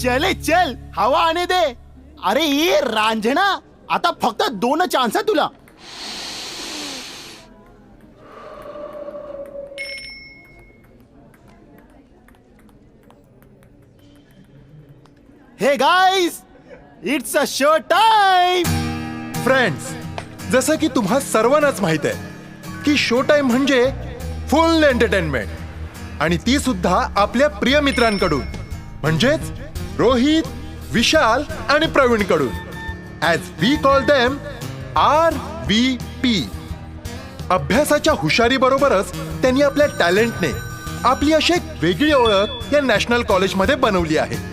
चले चल, हवा आने दे. अरे ये रांझणा, आता फक्त 2 चान्स आहे तुला. हे guys, it's a show time. Friends, जसं की तुम्हा सर्वांनाच माहित आहे की शो टाइम म्हणजे फुल एंटरटेनमेंट, आणि ती सुद्धा आपल्या प्रिय मित्रांकडून, म्हणजेच रोहित, विशाल आणि प्रवीण कडून. As we call them RVP. अभ्यासाच्या हुशारी बरोबरच त्यांनी आपल्या टॅलेंटने आपली अशी एक वेगळी ओळख या नॅशनल कॉलेजमध्ये बनवली आहे.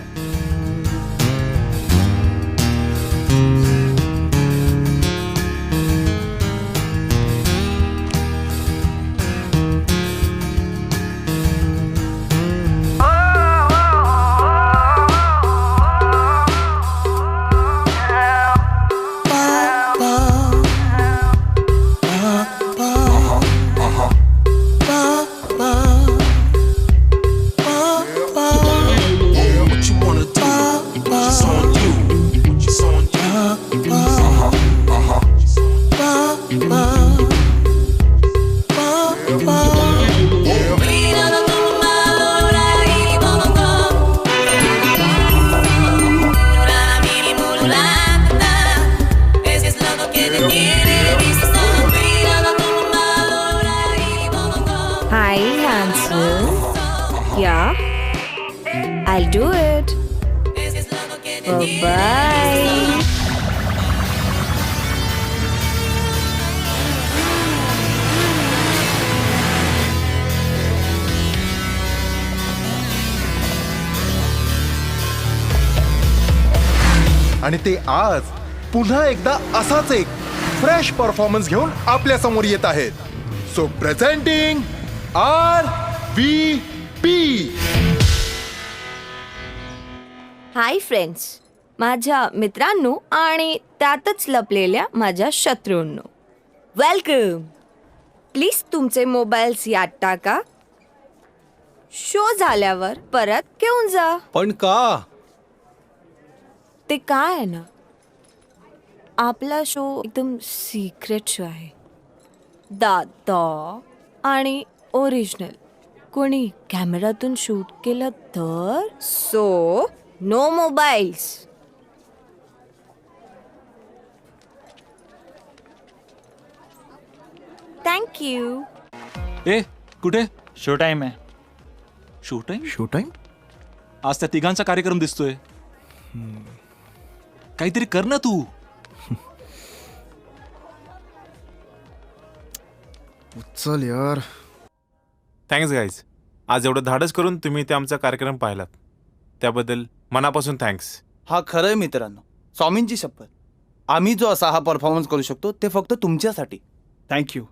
Hi, handsome. Yeah, I'll do it. Bye-bye. आणि ते आज पुन्हा एकदा असाच एक फ्रेश परफॉर्मन्स घेऊन आपल्या समोर येत आहेत. So presenting RVP. Hi friends, माझ्या मित्रांनो आणि त्यातच लपलेल्या माझ्या शत्रूंनो, वेलकम. प्लीज तुमचे मोबाईल्स यात टाका. शो झाल्यावर परत घेऊन जा. पण का? ते काय आहे ना, आपला शो एकदम सिक्रेट शो आहे. दादा आणि ओरिजिनल कोणी कॅमेरातून शूट केलं तर, सो नो मोबाईल्स. थँक्यू. ए कुठे? शो टाइम आहे. Show time? Show time? आज त्या तिघांचा कार्यक्रम दिसतोय. काहीतरी कर ना तू. चल यार. Thanks guys. आज एवढं धाडस करून तुम्ही ते आमचा कार्यक्रम पाहिलात त्याबद्दल मनापासून थँक्स. हा खरंय मित्रांनो, स्वामींची शपथ, आम्ही जो असा हा परफॉर्मन्स करू शकतो ते फक्त तुमच्यासाठी. Thank you.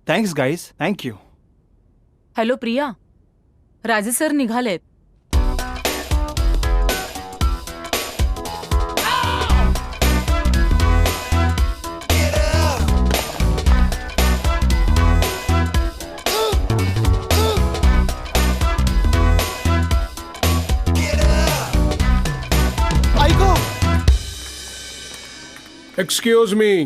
Thanks guys, thank you. Hello Priya, राजे सर निघालेत. ऐको, एक्सक्यूज मी.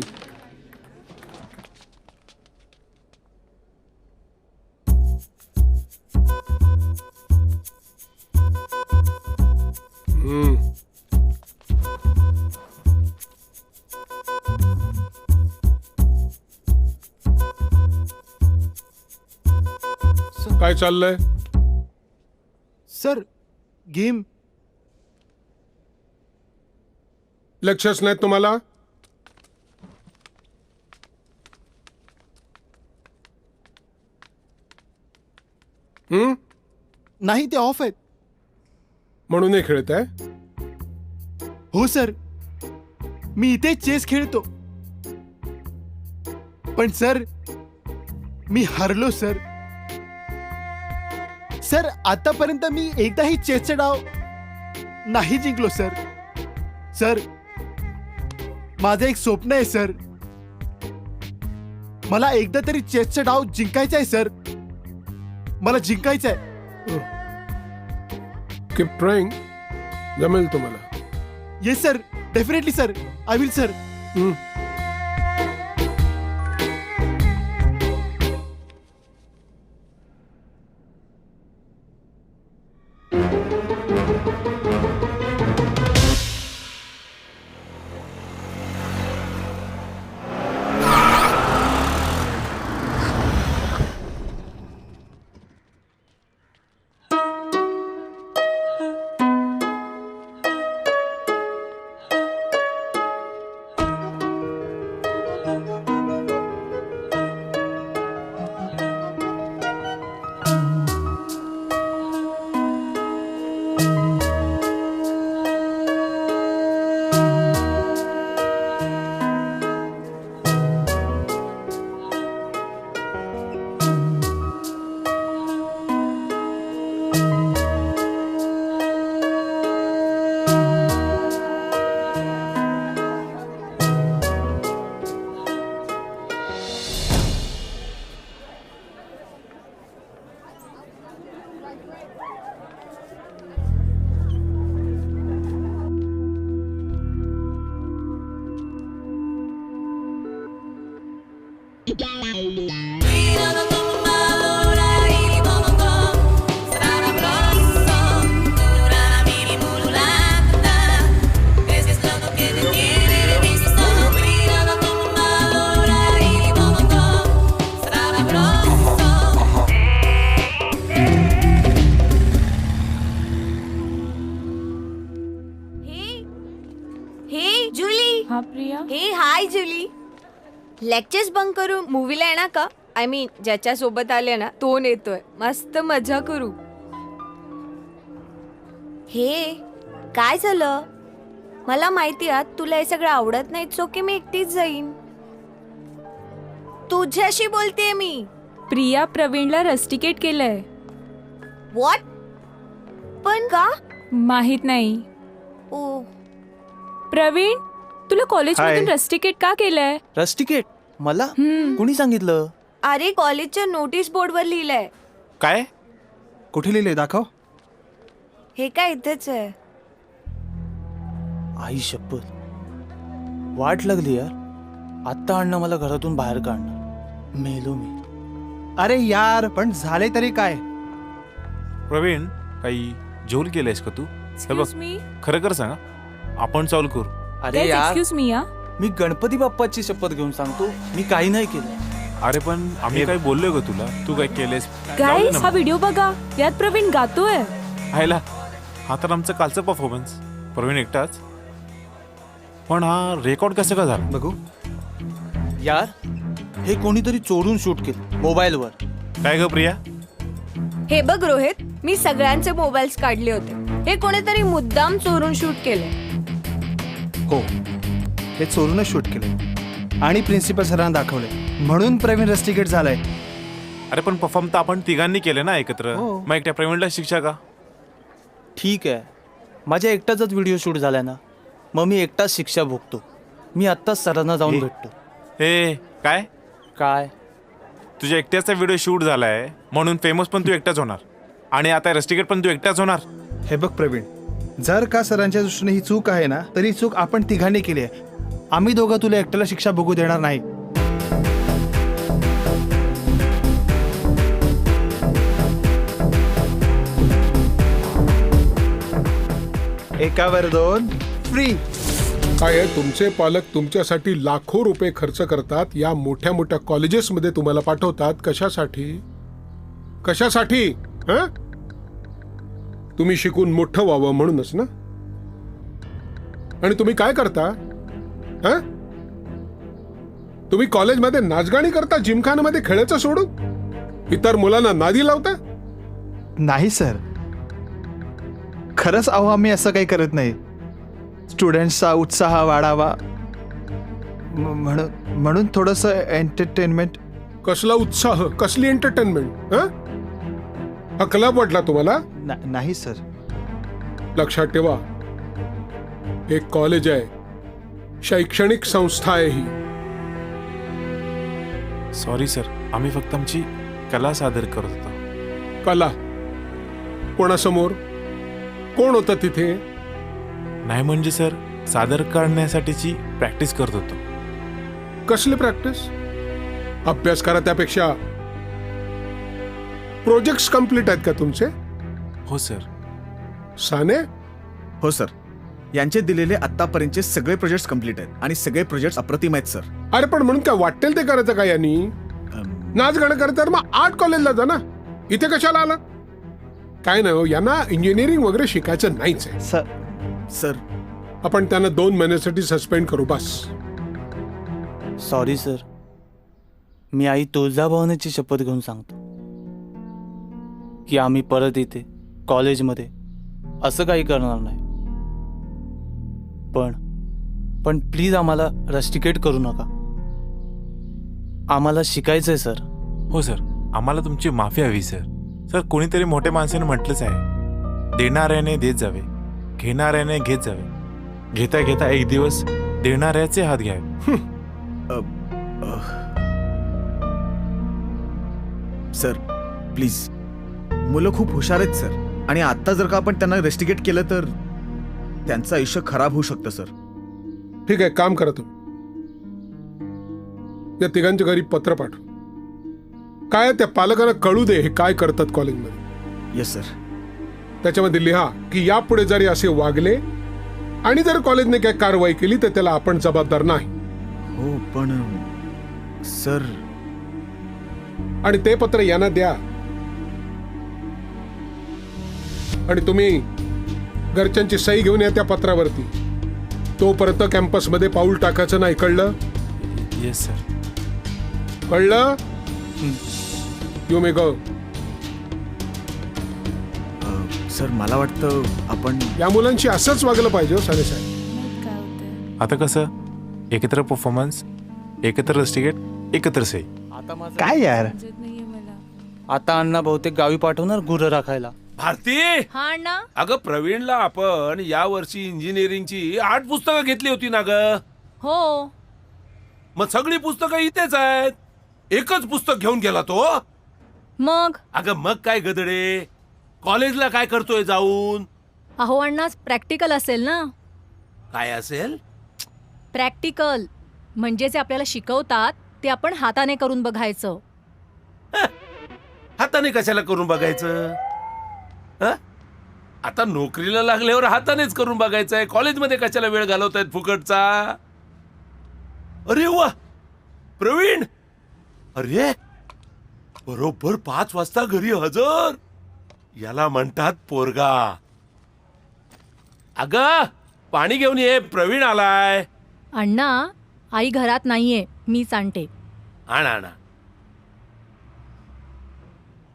काय चाललंय? Sir game. लेक्चर्स नाहीत तुम्हाला? नाही, ते ऑफ आहेत. म्हणून हे खेळत आहे? हो सर, मी इथे चेस खेळतो. पण सर, मी हरलो सर. सर, आतापर्यंत मी एकदाही चेसचा डाव नाही जिंकलो सर. सर, माझं एक स्वप्न आहे सर. मला एकदा तरी चेसचा डाव जिंकायचा आहे सर. मला जिंकायचं आहे. Keep trying. जमेल तुम्हाला. Yes sir, definitely sir, I will sir. हं. हे जुली. हा प्रिया. हे हाय जुली. लेक्चर्स बंक करून मूवीला येणार का? आय मीन ज्याच्या सोबत आले ना तो नेतोय. मस्त मजा करू. हे काय झालं? मला माहिती आहे तुला हे सगळं आवडत नाही, सो की मी एकटीच जाईन. तुझ्याशी बोलतेय मी. प्रिया प्रवीणला रस्टिकेट केलंय. व्हॉट? पण का? माहित नाही. ओ प्रवीण, तुला कॉलेजमधून Hi. रस्टिकेट का केलंय? रस्टिकेट मला हम्म. कोणी सांगितलं? अरे कॉलेजच्या नोटीस बोर्डवर लिहिलंय. काय? कुठे लिहिलंय दाखव. हे काय इथेच आहे. आई शपथ, वाट लागली यार. आत्ता अण्णा मला घरातून बाहेर काढणार. मेलो मी. अरे यार, पण झाले तरी काय? प्रवीण, काही जोल केलंयस का तू? हे बघ, एक्सक्यूज मी. खरं खरं सांगा, आपण सॉल्व करू. अरे यार, एक्सक्यूज मी या. मी गणपती बाप्पाची शपथ घेऊन सांगतो, मी काही नाही केलं. अरे पण आम्ही काही बोललोय का तुला? तू काय केलंयस? जाऊ दे गाईस, ना हा मग. व्हिडिओ बघा. यात प्रवीण गातोय. हायला, हा तर आमचा कालचा परफॉर्मन्स. प्रवीण एकटाच, पण हा रेकॉर्ड कसं का झाला? बघू. यार, हे कोणीतरी चोरून शूट केलं मोबाईलवर. काय ग प्रिया? हे बघ रोहित, मी सगळ्यांचे मोबाईल्स काढले होते. हे कोणीतरी मुद्दाम चोरून शूट केले. हो, हे चोरूनच शूट केले आणि प्रिन्सिपल सरांना दाखवले, म्हणून प्रवीण रस्टिकेट झालाय. अरे पण परफॉर्म तर आपण तिघांनी केले ना एकत्र. हो. मग एकट्या प्रवीणला शिक्षा का? ठीक आहे, माझ्या एकटाचाच व्हिडिओ शूट झालाय ना, मग मी एकटाच शिक्षा भोगतो. मी आत्ताच सरांना जाऊन हे. भेटतो. हे काय? काय? तुझ्या एकट्याचा व्हिडिओ शूट झालाय म्हणून फेमस पण तू एकटाच होणार, आणि आता रस्टिकेट पण तू एकटाच होणार. हे बघ प्रवीण, जर का सरांच्या दृष्टीने ही चूक आहे ना, तरी चूक आपण तिघांनी केली आहे. आम्ही दोघं तुला एकट्याला शिक्षा भोगू देणार नाही. एकावर दोन फ्री. काय आहे, तुमचे पालक तुमच्यासाठी लाखो रुपये खर्च करतात, या मोठ्या मोठ्या कॉलेजेसमध्ये तुम्हाला पाठवतात. कशासाठी? कशासाठी? हं? तुम्ही शिकून मोठं व्हावं म्हणूनच ना. आणि तुम्ही काय करता? हं? तुम्ही कॉलेजमध्ये नाचगाणी करता, जिमखानामध्ये खेळायचं सोडून इतर मुलांना नादी लावता. नाही सर, खरंच अहो आम्ही असं काही करत नाही. स्टुडंट्सचा उत्साह वाढावा म्हणून थोडंसं एंटरटेनमेंट. कसला उत्साह, कसली एंटरटेनमेंट? हा क्लब वाटला तुम्हाला? नाही सर. लक्षात ठेवा, एक कॉलेज आहे, शैक्षणिक संस्था आहे ही. सॉरी सर, आम्ही फक्त आमची कला सादर करत होतो. कला? कोणासमोर? कोण होतं तिथे? नाही म्हणजे सर सादर करण्यासाठीची प्रॅक्टिस करत होतो. कसली प्रॅक्टिस? अभ्यास करा त्यापेक्षा प्रोजेक्ट्स कम्प्लीट आहेत का तुमचे? हो सर. साने, हो सर, यांचे दिलेले आतापर्यंतचे सगळे प्रोजेक्ट्स कम्प्लीट आहेत आणि सगळे प्रोजेक्ट्स अप्रतिम आहेत सर. अरे पण म्हणून काय वाटेल ते करायचं का यांनी? नाच गाणं करतात तर मग आर्ट कॉलेजला जा ना, इथे कशाला आला? काय नाही हो, यांना इंजिनिअरिंग वगैरे शिकायचं नाहीच आहे. सर आपण त्यांना 2 महिन्यासाठी सस्पेंड करू बस. सॉरी सर, मी आई तुळजाभवानीची शपथ घेऊन सांगतो की आम्ही परत इथे कॉलेजमध्ये असं काही करणार नाही. पण प्लीज आम्हाला रस्टिकेट करू नका. आम्हाला शिकायचंय सर. हो सर, आम्हाला तुमची माफी हवी सर. सर कोणीतरी मोठ्या माणसाने म्हटलंच आहे, देणाऱ्याने देत जावे, घेणाऱ्याने घेत जावे, घेता घेता एक दिवस देणाऱ्याचे हात घ्यावे. सर प्लीज, मुलं खूप हुशार आहेत सर, आणि आता जर का आपण त्यांना रेस्टिकेट केलं तर त्यांचं आयुष्य खराब होऊ शकतं सर. ठीक आहे, काम करा तुम्ही. या तिघांच्या घरी पत्र पाठव. काय त्या पालकांना कळू दे हे काय करतात कॉलेजमध्ये. Yes sir. त्याच्यामध्ये लिहा की यापुढे जरी असे वागले आणि जर कॉलेजने काही कारवाई केली तर त्याला आपण जबाबदार नाही. हो पण सर. आणि ते पत्र यांना द्या. आणि तुम्ही घरच्यांची सही घेऊन या त्या पत्रावरती. तोपर्यंत कॅम्पसमध्ये पाऊल टाकायचं नाही, कळलं? Yes sir. कळलं? You may go. सर मला वाटतं आपण या मुलांशी असंच वागलं पाहिजे हो साने साहेब. आता कसं, एकत्र परफॉर्मन्स, एकत्र रस्टिकेट, एकत्र सही. आता माझं काय यार, समजत नाहीये मला. आता अण्णा बहुतेक गावी पाठवणार गुरं राखायला. भारती, हा ना, अगं प्रवीणला आपण या वर्षी इंजिनिअरिंगची 8 पुस्तकं घेतली होती ना ग. हो. मग सगळी पुस्तकं इथेच आहेत. एकच पुस्तक घेऊन गेला तो. मग अगं मग काय गदडे, कॉलेजला काय करतोय जाऊन? अहो अण्णाच प्रॅक्टिकल असेल ना. काय असेल? प्रॅक्टिकल म्हणजे जे आपल्याला शिकवतात ते आपण हाताने करून बघायचं. हाताने कशाला करून बघायचं? हं? आता नोकरीला लागल्यावर हातानेच करून बघायचंय. कॉलेजमध्ये कशाला वेळ घालवतायत फुकटचा? अरे वा प्रवीण, अरे बरोबर 5 वाजता घरी हजर. याला म्हणतात पोरगा. अगं पाणी घेऊन ये, प्रवीण आलाय. अण्णा, आई घरात नाहीये, मीच आणते. आणा आणा.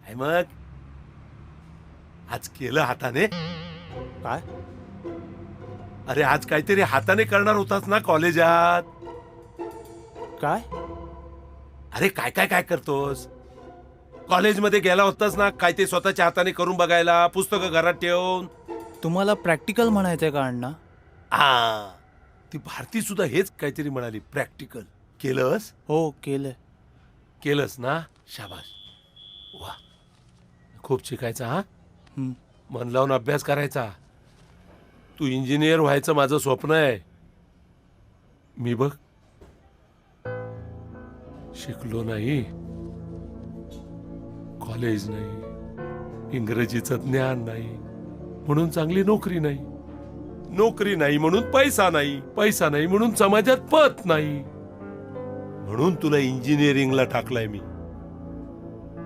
काय मग आज केलं हाताने? काय? अरे आज काहीतरी हाताने करणार होतास ना कॉलेजात. काय? अरे काय काय काय करतोस? कॉलेजमध्ये गेला होतास ना, काय ते स्वतःच्या हाताने करून बघायला, पुस्तकं घरात ठेवून. तुम्हाला प्रॅक्टिकल म्हणायचंय का अण्णा? हा, ती भारती सुद्धा हेच काहीतरी म्हणाली, प्रॅक्टिकल. केलंस? हो केलंय. केलंस ना, शाबास. वा, खूप शिकायचा. हा, मन लावून अभ्यास करायचा. तू इंजिनियर व्हायचं माझं स्वप्न आहे. मी बघ शिकलो नाही, कॉलेज नाही, इंग्रजीचं ज्ञान नाही म्हणून चांगली नोकरी नाही, नोकरी नाही म्हणून पैसा नाही, पैसा नाही म्हणून समाजात पत नाही. म्हणून तुला इंजिनिअरिंगला टाकलाय मी.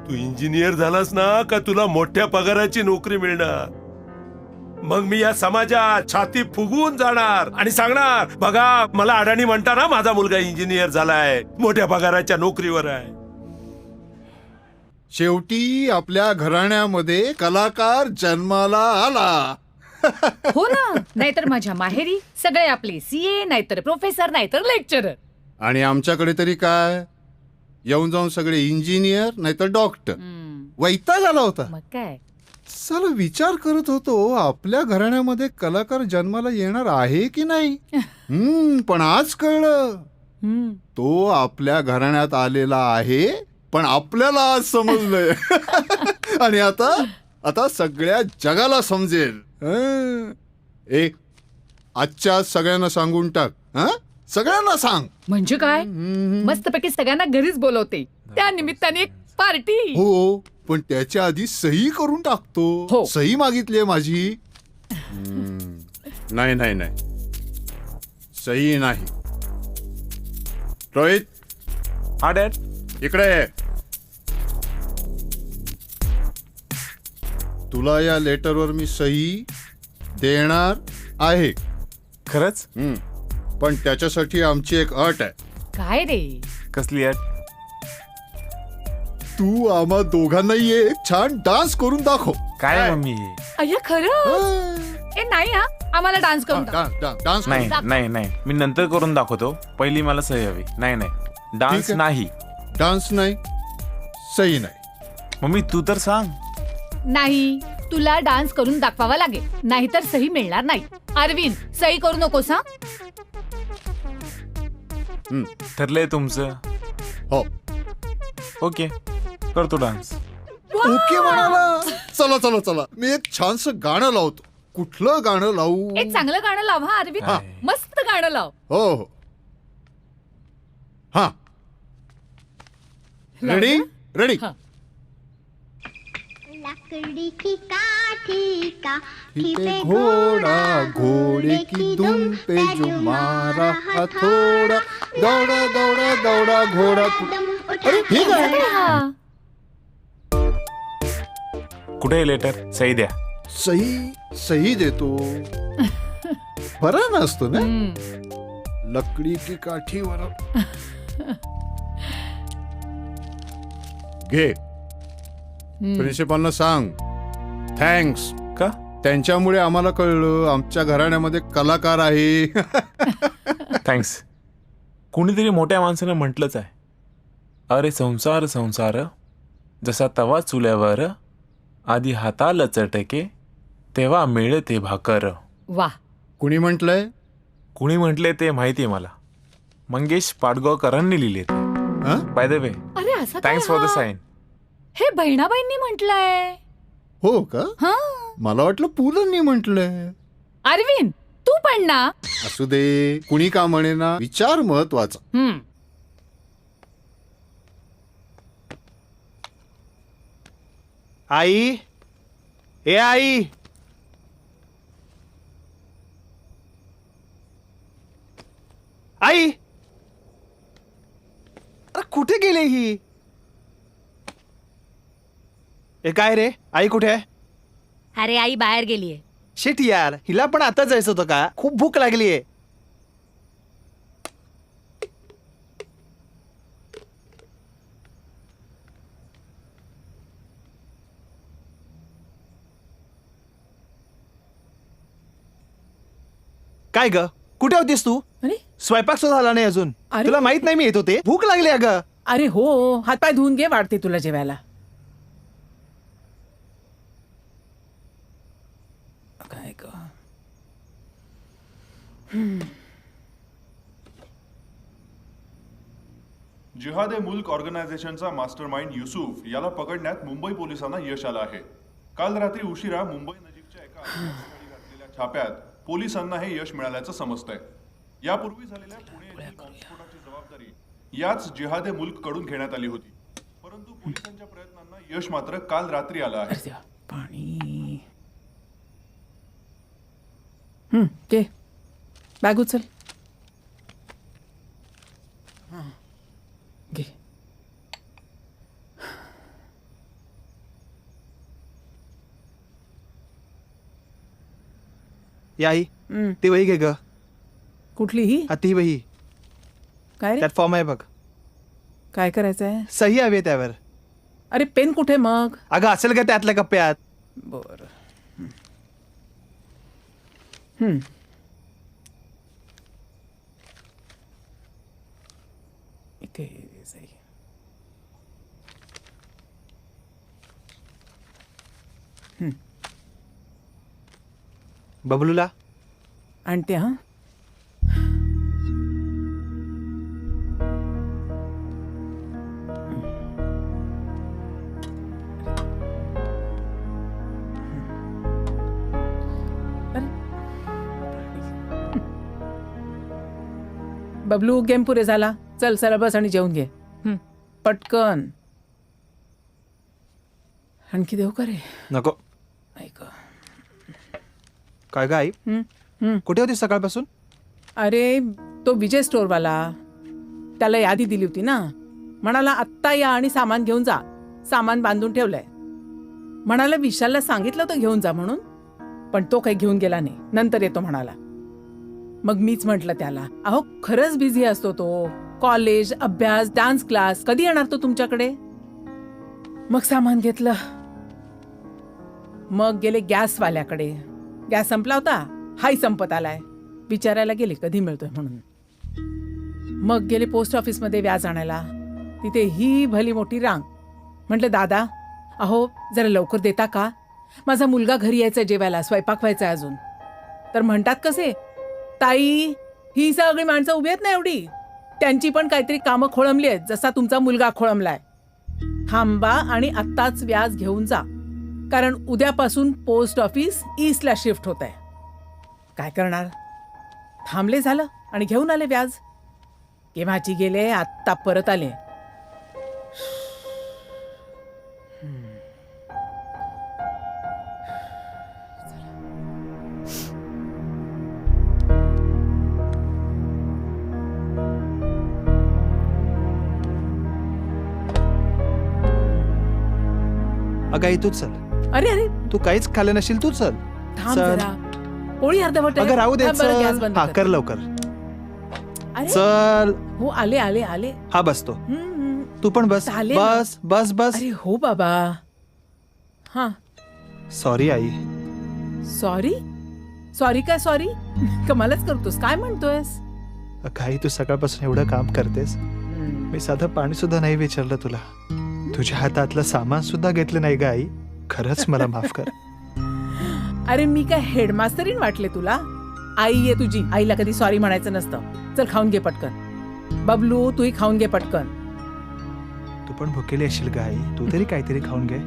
तू इंजिनियर झालास ना का तुला मोठ्या पगाराची नोकरी मिळणार. मग मी या समाजात छाती फुगवून जाणार आणि सांगणार, बघा मला अडाणी म्हणता ना, माझा मुलगा इंजिनियर झालाय, मोठ्या पगाराच्या नोकरीवर आहे. शेवटी आपल्या घराण्यामध्ये कलाकार जन्माला आला. हो ना, नाहीतर माझ्या माहेरी सगळे आपले सीए, नाहीतर प्रोफेसर, नाहीतर लेक्चरर. आणि आमच्याकडे तरी काय, येऊन जाऊन सगळे इंजिनियर नाहीतर डॉक्टर. वैताग आला होता. मग काय, चला विचार करत होतो आपल्या घराण्यामध्ये कलाकार जन्माला येणार आहे की नाही. पण आज कळलं, तो आपल्या घराण्यात आलेला आहे, पण आपल्याला आज समजलंय. आणि आता आता सगळ्या जगाला समजेल. आजच्या सगळ्यांना सांगून टाक. हा, सगळ्यांना सांग. म्हणजे काय मस्तपैकी सगळ्यांना घरीच बोलवते त्या निमित्ताने एक पार्टी. हो, पण त्याच्या आधी सही करून टाकतो. हो. सही मागितली माझी. नाही नाही नाही, सही नाही. रोहित, हा डॅड. इकडे ये. तुला या लेटरवर मी सही देणार आहे. खरंच? पण त्याच्यासाठी आमची एक अट आहे. काय रे कसली अट? तू आम्हा दोघांनाही एक छान डान्स करून दाखव. काय मम्मी? अय्या खरं ए नाही हा आम्हाला डान्स करून दाखव. डान्स नाही नाही नाही, मी नंतर करून दाखवतो. पहिली मला सही हवी. नाही नाही, डान्स ठीक आहे. नाही. डान्स नाही, सही नाही. मम्मी तू तर सांग. नाही तुला डान्स करून दाखवावा लागेल नाहीतर सही मिळणार नाही. अरविंद सही करू नकोस हा. ठरलंय तुमचं? हो. ओके, करतो डान्स. ओके म्हणाला. चला चला चला, मी एक छानसं गाणं लावतो. कुठलं गाणं लावू? एक चांगलं गाणं लाव हा अरविंद. मस्त गाणं लाव. हो हो. हा, रेडी रेडी. लकड़ी की काठी का पे घोड़ा, घोड़े की धुन पे जो मारा हथौड़ा, दौड़ा दौड़ा दौड़ा घोड़ा. अरे ठीक आहे. कुठे लेटर? सही द्या. सही सही देतो. बरा नसतो ना. लकडी की काठीवर. घे. प्रिन्सिपलना सांग थँक्स. का? त्यांच्यामुळे आम्हाला कळलं आमच्या घराण्यामध्ये कलाकार आहे. थँक्स. कुणीतरी मोठ्या माणसानं म्हटलंच आहे, अरे संसार संसार जसा तवा चुल्यावर आधी हाताला चटके तेव्हा मिळते भाकर. वा. कुणी म्हटलंय? कुणी म्हटले ते माहितीये मला. मंगेश पाडगावकरांनी लिहिले ते. बाय द वे, अरे असं थँक्स फॉर द साईन. हे बहिणाबाईंनी म्हटलंय. हो का? हा मला वाटलं पुलंनी म्हटलंय. अरविंद तू पण ना. असू दे, कुणी का म्हणे ना, विचार महत्वाचा. आई, ए आई. आई, अरे कुठे गेले ही? ए काय रे, आई कुठे आहे? अरे आई बाहेर गेलीये. शिट यार, हिला पण आता जायचं होतं का? खूप भूक लागलीये. काय ग, कुठे होतीस तू? स्वयंपाक सुद्धा झाला नाही अजून. तुला माहित नाही मी येत होते. भूक लागली अगं. अरे हो, हातपाय धुवून घे, वाढते तुला जेवायला. काय ग. जिहाद ए मुल्क ऑर्गनायझेशनचा मास्टरमाइंड युसुफ याला पकडण्यात मुंबई पोलिसांना यश आलं आहे. काल रात्री उशिरा मुंबई नजीकच्या एका आश्रमस्थळी घातलेल्या छाप्यात पोलिसांना हे यश मिळाल्याचं समजतंय. यापूर्वी झालेल्या पुणे येथील बॉम्बस्फोटाची जबाबदारी याच जिहाद ए मुल्क कडून घेण्यात आली होती. परंतु पोलिसांच्या प्रयत्नांना यश मात्र काल रात्री आलं आहे. पाणी. घे बॅग उचल. घे. या आई, ती वही घे ग. कुठलीही? ती वही. काय रे? त्यात फॉर्म आहे बघ. काय करायचं आहे? सही हवी आहे त्यावर. अरे पेन कुठे मग? अगं असेल का त्यातल्या कप्प्यात? बर. इथे सही. बबलूला आणते हा. बबलू गेम पुरे झाला. चल सरळ बस आणि जेवून घे. पटकन. आणखी देऊ का रे? नको. ऐक. काय ग आई, कुठे होती सकाळपासून? अरे तो विजय स्टोअरवाला, त्याला यादी दिली होती ना, म्हणाला आत्ता या आणि सामान घेऊन जा. सामान बांधून ठेवलंय. म्हणाला विशालला सांगितलं होतं घेऊन जा म्हणून, पण तो काही घेऊन गेला नाही. नंतर येतो म्हणाला. मग मीच म्हटलं त्याला, अहो खरंच बिझी असतो तो. कॉलेज, अभ्यास, डान्स क्लास, कधी येणार तो तुमच्याकडे? मग सामान घेतलं. मग गेले गॅसवाल्याकडे. गॅस संपला होता, हाही संपत आलाय. विचारायला गेले कधी मिळतोय म्हणून. मग गेले पोस्ट ऑफिसमध्ये व्याज आणायला. तिथे ही भली मोठी रांग. म्हटलं दादा, अहो जरा लवकर देता का? माझा मुलगा घरी यायचा जेवायला, स्वयंपाक व्हायचा अजून. तर म्हणतात कसे, ताई ही सगळी माणसं उभी आहेत ना एवढी, त्यांची पण काहीतरी कामं खोळंबली आहेत, जसा तुमचा मुलगा खोळंबलाय. थांबा आणि आत्ताच व्याज घेऊन जा, कारण उद्यापासून पोस्ट ऑफिस ईस्टला शिफ्ट होत आहे. काय करणार? थांबले झालं आणि घेऊन आले व्याज. केव्हाची गेले, आत्ता परत आले. अगं आई तूच चल. अरे अरे तू काहीच खाल्लं नशील, तू चल. थांब चल. जरा. पोळी अर्धवट आहे. अगं राहू दे, थांब बरं, गॅस चल. बंद हा कर. कर लवकर. अरे चल. हो आले आले आले. हा बसतो. तू पण बस. चालेल ना. बस बस बस. अरे हो बाबा. हा सॉरी आई. सॉरी? सॉरी काय सॉरी? कमालच करतोस. काय म्हणतोयस? अगं आई तू सकाळपासून एवढं काम करतेस, मी साधं पाणी सुद्धा नाही विचारलं तुला. तुझ्या हातातलं सामान सुद्धा घेतलं नाही ग आई. खरंच मला माफ कर. अरे मी काय हेडमास्टरीन वाटले तुला? आई आहे तुझी, आईला कधी सॉरी म्हणायचं नसतं. चल खाऊन घे पटकन. बबलू तूही खाऊन घे पटकन. तू पण भुकेली असेल ग आई, तू तरी काहीतरी खाऊन घे.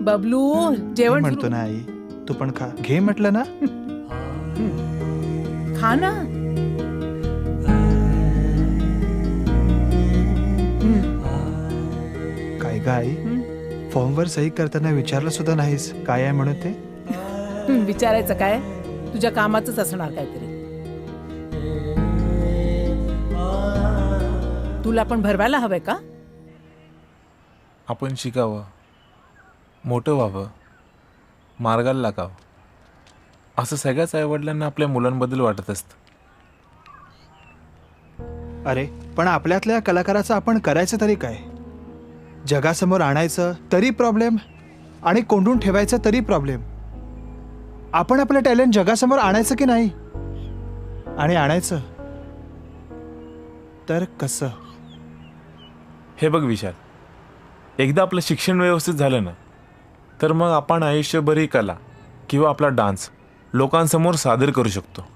बबलू मी जेवण म्हणतो सुरू- ना आई, तू पण खा. घे म्हटलं ना. खा ना. काय ग आई, फॉर्मवर सही करताना विचारलं सुद्धा नाहीस काय आहे म्हणून ते? विचारायचं काय? तुझ्या कामाचंच असणार काहीतरी. तुला पण भरवायला हवंय का? आपण शिकावं, मोठं व्हावं, मार्गाला लागावं, असं सगळ्याच आईवडिलांना आपल्या मुलांबद्दल वाटत असतं. अरे पण आपल्यातल्या कलाकाराचं आपण करायचं तरी काय? जगासमोर आणायचं तरी प्रॉब्लेम आणि कोंडून ठेवायचं तरी प्रॉब्लेम. आपण आपलं टॅलेंट जगासमोर आणायचं की नाही? आणि आणायचं तर कसं? हे बघ विशाल, एकदा आपलं शिक्षण व्यवस्थित झालं ना, तर मग आपण आयुष्यभर ही कला किंवा आपला डान्स लोकांसमोर सादर करू शकतो.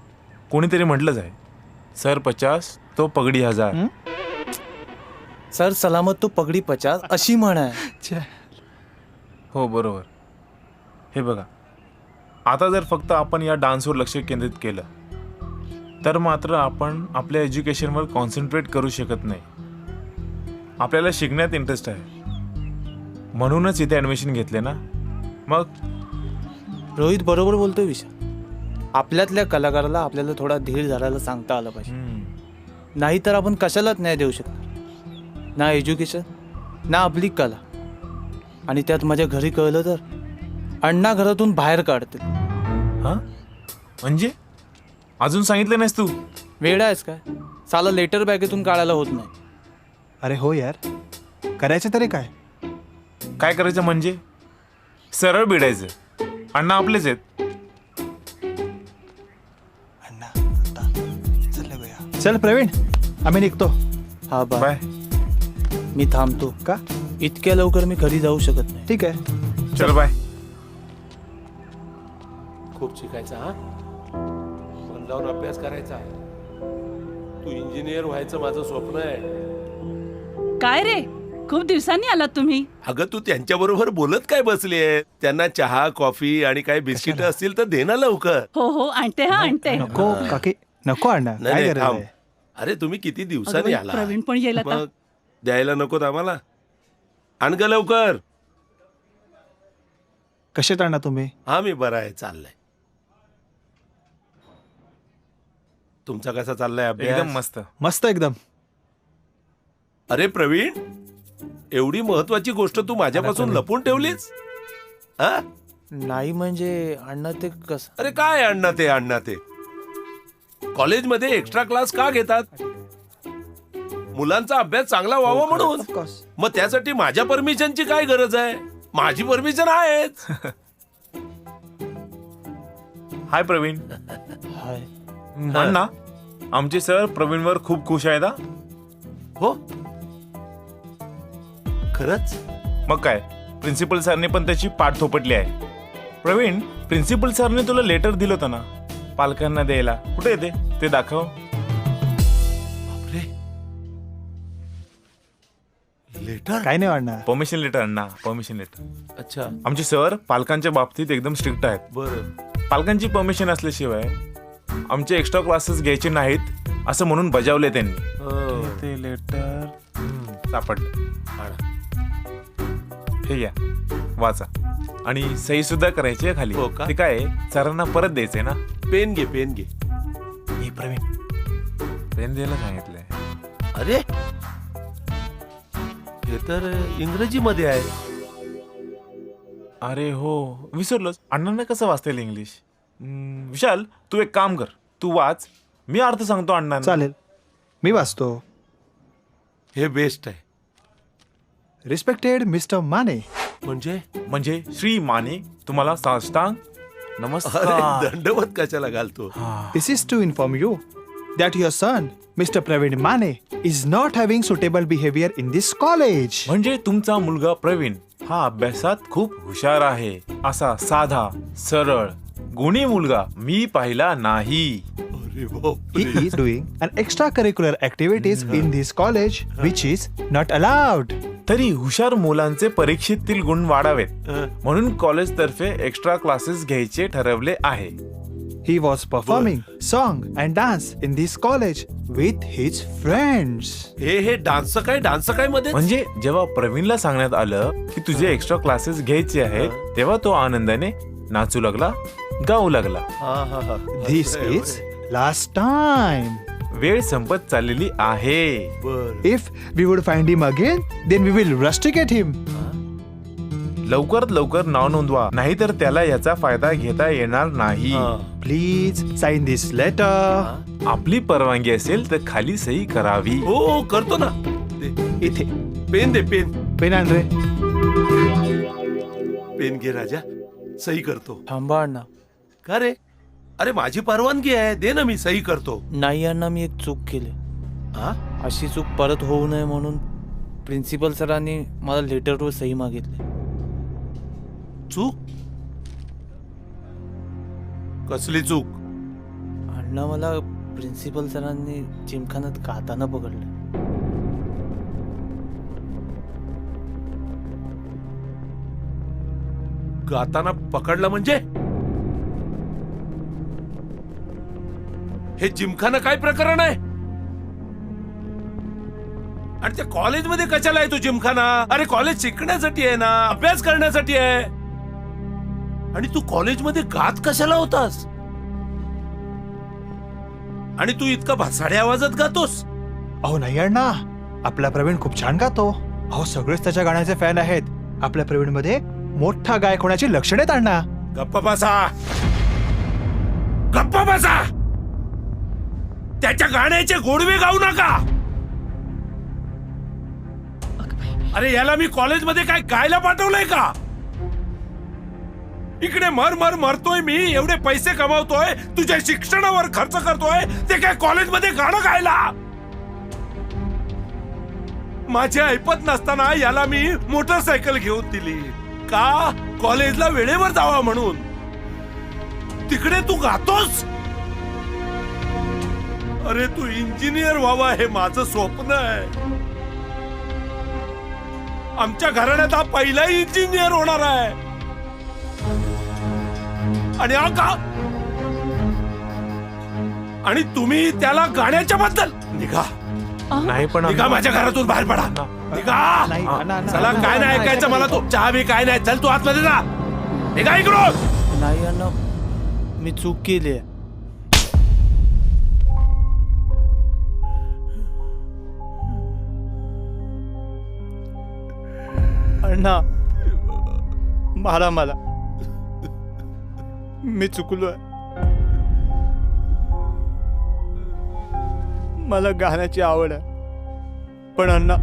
कोणीतरी म्हटलंच आहे, सर 50 तो पगडी 1000. सर सलामत तो पगडी 50 अशी म्हण आहे. हो बरोबर. हे बघा, आता जर फक्त आपण या डान्सवर लक्ष केंद्रित केलं तर मात्र आपण आपल्या एज्युकेशनवर कॉन्सन्ट्रेट करू शकत नाही. आपल्याला शिकण्यात इंटरेस्ट आहे म्हणूनच इथे ॲडमिशन घेतले ना. मग रोहित बरोबर बोलतोय विशाल. आपल्यातल्या कलाकाराला आपल्याला थोडा धीर धरायला सांगता आलं पाहिजे. नाहीतर आपण कशालाच न्याय देऊ शकणार. ना एज्युकेशन ना आपली कला. आणि त्यात माझ्या घरी कळलं तर अण्णा घरातून बाहेर काढतील. हां म्हणजे अजून सांगितलं नाहीस तू? वेडा आहेस काय? साला लेटर बॅगेतून काढायला होत नाही. अरे हो यार, करायचं तरी काय? काय करायचं म्हणजे सरळ भिडायचं. अण्णा आपलेच आहेत. चल प्रवीण, आम्ही निघतो. हा बाय. मी थांबतो. का? इतक्या लवकर मी घरी जाऊ शकत नाही. ठीक आहे, चल बाय. खूप शिकायचं हा, मन लावून अभ्यास करायचा. तू इंजिनियर व्हायचं माझं स्वप्न आहे. काय रे खूप दिवसांनी आलात तुम्ही. अगं तू त्यांच्या बरोबर बोलत काय बसलीये? त्यांना चहा कॉफी आणि काही बिस्किट असतील तर दे ना लवकर. हो हो आणते हा आणते. नको काकी नको अण्णा, नाही, काय नाही, गरज थांब. आहे? अरे तुम्ही किती अगं दिवसांनी बाई, आला, प्रवीण पण येईल आता. मग द्यायला नकोत आम्हाला? आण ग लवकर. कसे अण्णा तुम्ही? हा मी बरा आहे, चाललंय. तुमचा कसा चाललाय अभ्यास? एकदम मस्त. मस्त एकदम. अरे प्रवीण, एवढी महत्वाची गोष्ट तू माझ्यापासून लपून ठेवलीस? हा? नाही म्हणजे अण्णा ते कसं. अरे काय अण्णा ते कॉलेजमध्ये एक्स्ट्रा क्लास का घेतात? मुलांचा अभ्यास चांगला व्हावा म्हणून. मग त्यासाठी माझ्या परमिशनची काय गरज आहे? माझी परमिशन आहेच. हाय प्रवीण. हाय. अण्णा, आमचे सर प्रवीणवर खूप खुश आहेत. हो खरंच? मग काय, प्रिन्सिपल सरने पण त्याची पाठ थोपटली आहे. प्रवीण, प्रिन्सिपल सरने तुला लेटर दिलं होतं ना पालकांना द्यायला, कुठे येते ते दाखव. लेटर? काय नाही अण्णा. परमिशन लेटर अण्णा, परमिशन लेटर. अच्छा. आमचे सर पालकांच्या बाबतीत एकदम स्ट्रिक्ट आहेत. बरं. पालकांची परमिशन असल्याशिवाय आमचे एक्स्ट्रा क्लासेस घ्यायचे नाहीत असं म्हणून बजावले त्यांनी. ते लेटर सापडलं. हे घ्या, वाचा. आणि सही सुद्धा करायची आहे खाली. हो का? ते काय सरांना परत द्यायचंय ना. पेन घे, पेन घे. हे प्रवीण, पेन द्यायला सांगितलंय. अरे हे तर इंग्रजीमध्ये आहे. अरे हो, विसरलोच. अण्णांना कसं वाचता येईल इंग्लिश? विशाल, तू एक काम कर, तू वाच, मी अर्थ सांगतो अण्णांना. चालेल, मी वाचतो. हे बेस्ट आहे. Respected mister Mane. म्हणजे श्री माने, तुम्हाला साष्टांग नमस्कार. अरे दंडवत कशाला घालतो? This is to inform you that your son, Mr. Praveen Mane, is not having suitable behavior in this college. म्हणजे तुमचा मुलगा प्रवीण हा अभ्यासात खूप हुशार आहे. असा साधा, सरळ, गुणी मुलगा मी पाहिला नाही. He is doing an extracurricular activities in this college which is not allowed. तरी हुशार मुलांचे परीक्षेतील गुण वाढावेत म्हणून कॉलेज तर्फे एक्स्ट्रा क्लासेस घ्यायचे ठरवले आहे. He was performing song and dance in this college with his friends. हे डान्स काय मध्ये? म्हणजे जेव्हा प्रवीणला सांगण्यात आलं की तुझे एक्स्ट्रा क्लासेस घ्यायचे आहेत, तेव्हा तो आनंदाने नाचू लागला, गाऊ लागला. This is last time. वेळ संपत चाललेली आहे. If we would find him again, then we will rusticate him. लवकरात लवकर नाव नोंदवा, नाहीतर त्याला याचा फायदा घेता येणार नाही. Please sign this letter. आपली परवानगी असेल तर खाली सही करावी. हो करतो ना. इथे पेन दे, पेन. पेन आण रे. पेन घे राजा, सही करतो. थांबा अण्णा. का रे? अरे माझी परवानगी आहे, दे ना, मी सही करतो. नाही अण्णा, मी एक चूक केली. अशी चूक परत होऊ नये म्हणून प्रिन्सिपल सरांनी मला लेटरवर सही मागितली. चूक? कसली चूक? अण्णा, मला प्रिन्सिपल सरांनी जिमखान्यात गाताना पकडलं. गाताना पकडलं म्हणजे? हे जिमखाना काय प्रकरण आहे? आणि त्या कॉलेजमध्ये कशाला आहे तो जिमखाना? अरे कॉलेज शिकण्यासाठी आहे ना, अभ्यास करण्यासाठी आहे. आणि तू कॉलेजमध्ये गात कशाला होतास? आणि तू इतका भासाड्या आवाजात गातोस? अहो नाही अण्णा, आपला प्रवीण खूप छान गातो. अहो सगळेच त्याच्या गाण्याचे फॅन आहेत. आपल्या प्रवीण मध्ये मोठा गायक होण्याची लक्षणे आहेत अण्णा. गप्पा बसा, गप्पा बसा. त्याच्या गाण्याचे गोडवे गाऊ नका. अरे याला मी कॉलेजमध्ये काय गायला पाठवलंय का? इकडे मरतोय मी, एवढे पैसे कमावतोय, तुझ्या शिक्षणावर खर्च करतोय, ते काय कॉलेजमध्ये गाणं गायला? माझे ऐपत नसताना याला मी मोटरसायकल घेऊन दिली का? कॉलेजला वेळेवर जावा म्हणून. तिकडे तू गातोस? अरे तू इंजिनियर व्हावा हे माझं स्वप्न आहे. आमच्या घराण्यात हा पहिला इंजिनियर होणार आहे. आणि हा का आणि तुम्ही त्याला गाण्याच्या बद्दल निघा. नाही पण निघा, माझ्या घरातून बाहेर पडा. निघा. चला, काय नाही ऐकायचं मला. तू चहा बी काय नाही. चल तू आतमध्ये जा. निघा इकडून. नाही अण्णा, मी चूक केली आहे. अण्णा, मारा मला. मी चुकलोय. मला गाण्याची आवड आहे, पण अण्णा,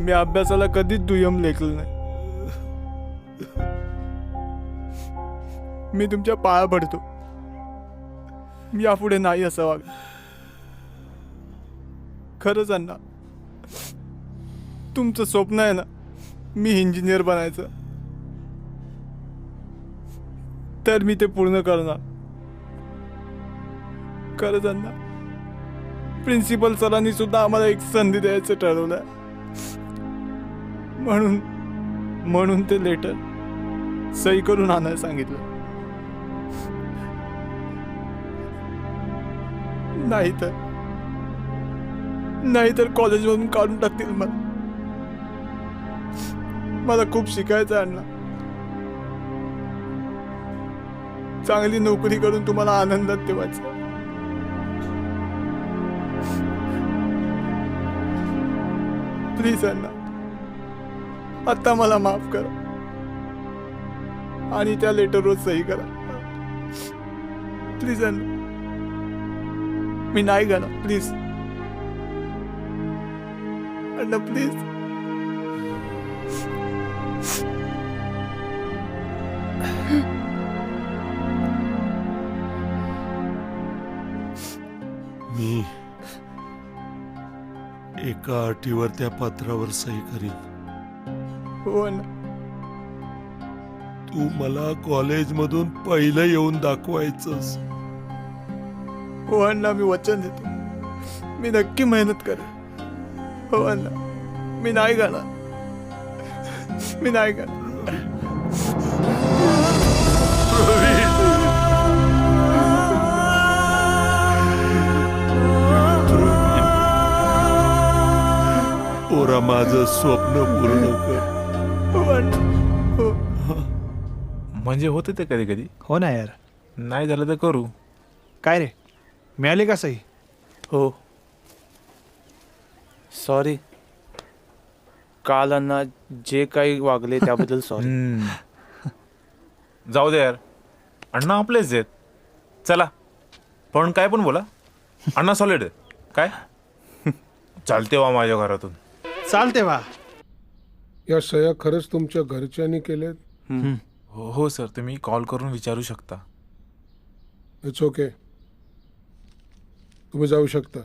मी अभ्यासाला कधीच दुय्यम लेखलं नाही. मी तुमच्या पाया पडतो. यापुढे नाही असं वाग. खरंच अण्णा, तुमचं स्वप्न आहे ना मी इंजिनियर बनायचं, तर मी ते पूर्ण करणार. खरंच अण्णा, प्रिन्सिपल सरांनी सुद्धा आम्हाला एक संधी द्यायचं ठरवलंय. म्हणून ते लेटर सही करून आणायला सांगितलं. नाहीतर कॉलेजमधून काढून टाकतील मला. मला खूप शिकायचं आहे अण्णा. चांगली नोकरी करून तुम्हाला आनंदात ठेवायचं. प्लीज अण्णा, आता मला माफ करा आणि त्या लेटरवर सही करा. प्लीज अण्णा, मी नाही गाणार. Please Anna, please. मी एका अटीवर त्या पत्रावर सही करीन. हो अण्णा. तू मला कॉलेजमधून पहिलं येऊन दाखवायचंस. हो अण्णा, मी वचन देतो. मी नक्की मेहनत करेन. हो अण्णा, मी नाही गाणार. मी नाही गाणार. पोरा, माझं स्वप्न पूर्ण कर. हो अण्णा. हो. म्हणजे होते ते कधी कधी. हो ना यार. नाही झालं तर करू. काय रे, मिळाली का सही? हो. सॉरी. काल अण्णा जे काही वागले त्याबद्दल सॉरी. जाऊ दे यार, अण्णा आपलेच आहेत. चला, पण काय पण बोला, अण्णा सॉलिड आहे. काय चालते वा माझ्या घरातून. चालते वा. या सह्या खरंच तुमच्या घरच्यांनी केल्यात? हो सर, तुम्ही कॉल करून विचारू शकता. इट्स ओके, तुम्ही जाऊ शकता.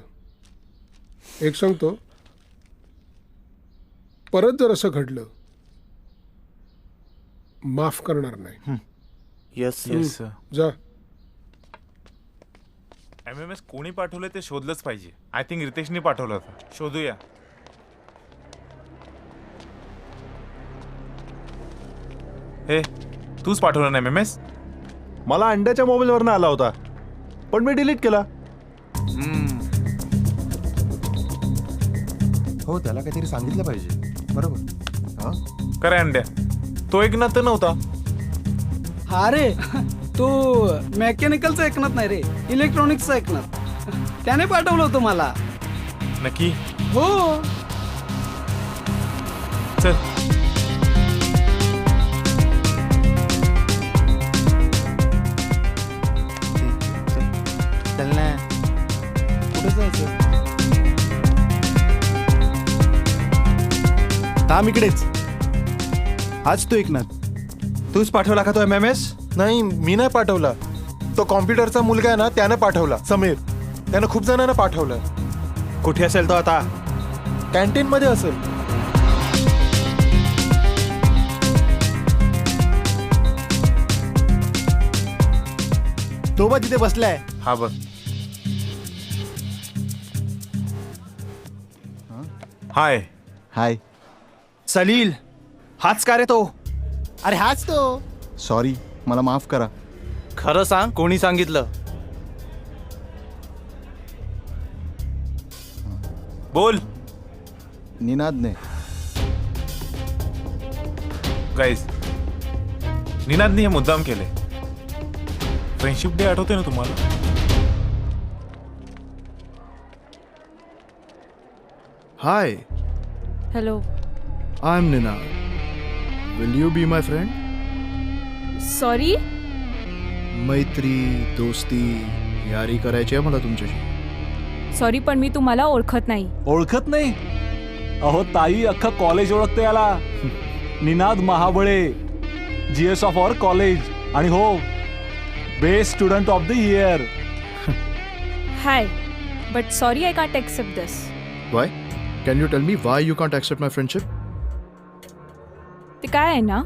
एक सांगतो, परत जर असं घडलं माफ करणार नाही. Yes sir. जा. MMS कोणी पाठवलं ते शोधलंच पाहिजे. आय थिंक रितेशने पाठवलं होतं. शोधूया. हे तूच पाठवलं ना MMS? मला अंड्याच्या मोबाईलवरनं आला होता, पण मी डिलीट केला. हो, त्याला काहीतरी सांगितलं पाहिजे. बरोबर. करे अंड्या, तो एक ना तर नव्हता. हा रे, तो मेकॅनिकलचं ऐकणार नाही रे, इलेक्ट्रॉनिक्सचं ऐकणार. त्याने पाठवलं होतं मला. नक्की? हो. चल. चल ना. कुठे जायचं? थांब इकडेच. आज तू ऐकणार. तूच पाठवला का तो MMS? नाही, मी नाही पाठवला. तो कॉम्प्युटरचा मुलगा आहे ना, त्यानं पाठवला. समीर, त्यानं खूप जणांना पाठवलं. कुठे असेल तो आता? कॅन्टीन मध्ये असेल. तो बघ तिथे बसलाय. हा बघ. हाय. हाय. सलील, हाच का रे तो? अरे हाच तो. सॉरी, मला माफ करा. खरं सांग, कोणी सांगितलं? बोल. निनादने. गाईज, निनादने हे मुद्दाम केले. फ्रेंडशिप डे आठवते ना तुम्हाला? Hi, hello. I am Ninad. Will you be my friend? Sorry. मैत्री, दोस्ती, यारी करायची आहे मला तुमच्याशी. सॉरी, पण मी तुम्हाला ओळखत नाही. ओळखत नाही? अहो ताई, अख्खं कॉलेज ओळखते याला. Ninad Mahabale, GS of our college. आणि हो, best student of the year. Hi, but sorry I can't accept this. Why? Can you tell me why you can't accept my friendship? ते काय आहे ना,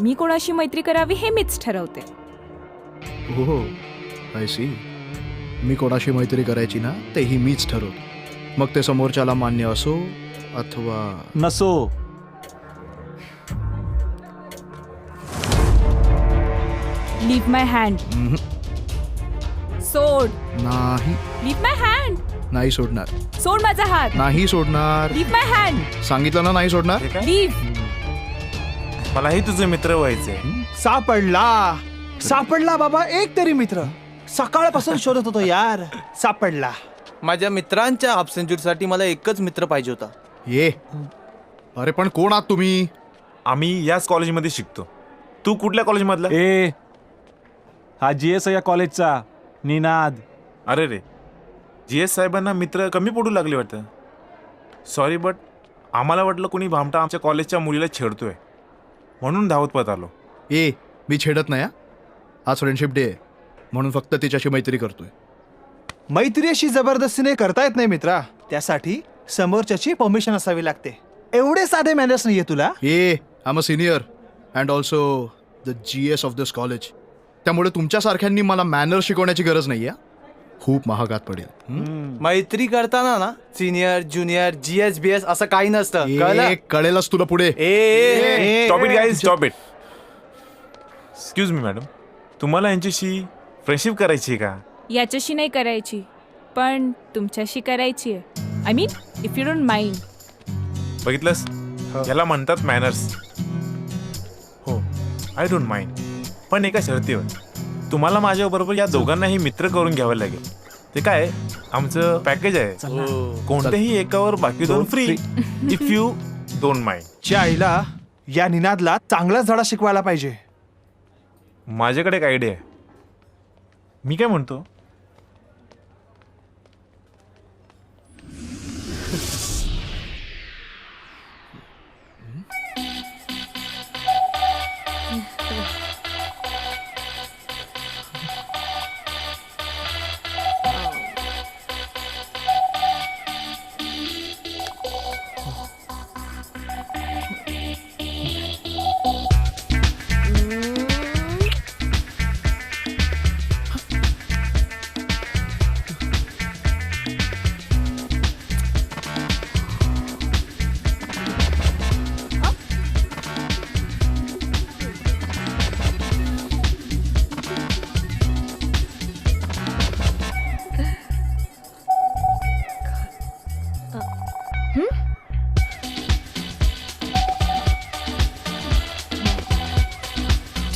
मी कोणाशी मैत्री करावी हे मीच ठरवते. हो, आय सी. मी कोणाशी मैत्री करायची ना, तेही मीच ठरवतो. मग ते समोरच्याला मान्य असो अथवा नसो. लीव माय हँड. सोड. नाही. लीव माय हँड. नाही सोडणार. सोड माझा हात. नाही सोडणार. लीव माय हँड. सांगितलं ना, नाही सोडणार. लीव. मलाही तुझे मित्र व्हायचे. सापडला बाबा, एक तरी मित्र. सकाळपासून शोधत होतो यार. सापडला. माझ्या मित्रांच्या हाफ सेंचुरीसाठी मला एकच मित्र पाहिजे होता. ये. अरे पण कोण आहात तुम्ही? आम्ही याच कॉलेजमध्ये शिकतो. तू कुठल्या कॉलेजमधला? ए, हा GS या कॉलेजचा निनाद. अरे रे, GS साहेबांना मित्र कमी पडू लागले वाटतं. सॉरी, बट आम्हाला वाटलं कोणी भामटा आमच्या कॉलेजच्या मुलीला छेडतोय, म्हणून धावत पळत आलो. ए, मी छेडत नाही. आज फ्रेंडशिप डे आहे, म्हणून फक्त तिच्याशी मैत्री करतोय. मैत्री अशी जबरदस्तीने करता येत नाही मित्रा. त्यासाठी समोरच्याची परमिशन असावी लागते. एवढे साधे मॅनर्स नाहीये तुला. ए, I am a senior and also the GS of this college. त्यामुळे तुमच्यासारख्यांनी मला मॅनर शिकवण्याची गरज नाही. खूप महागात पडेल. मैत्री करताना ना, सिनियर, ज्युनियर, GS BS असं काही नसतं. कळलं? कळेलच तुला पुढे. Stop it guys, stop it. Excuse me madam, तुम्हाला यांच्याशी फ्रेंडशिप करायची आहे का? याच्याशी नाही करायची, पण तुमच्याशी करायची आहे. I mean, if you don't mind. बघितलंस, याला म्हणतात मॅनर्स. हो, आय डोंट माइंड, पण एका शर्तीवर. तुम्हाला माझ्याबरोबर या दोघांनाही मित्र करून घ्यावं लागेल. ते काय, आमचं पॅकेज आहे. कोणत्याही एकावर बाकी दोन free, if you don't mind. च्या आईला, या निनादला चांगलाच धडा शिकवायला पाहिजे. माझ्याकडे एक आयडिया आहे. मी काय म्हणतो,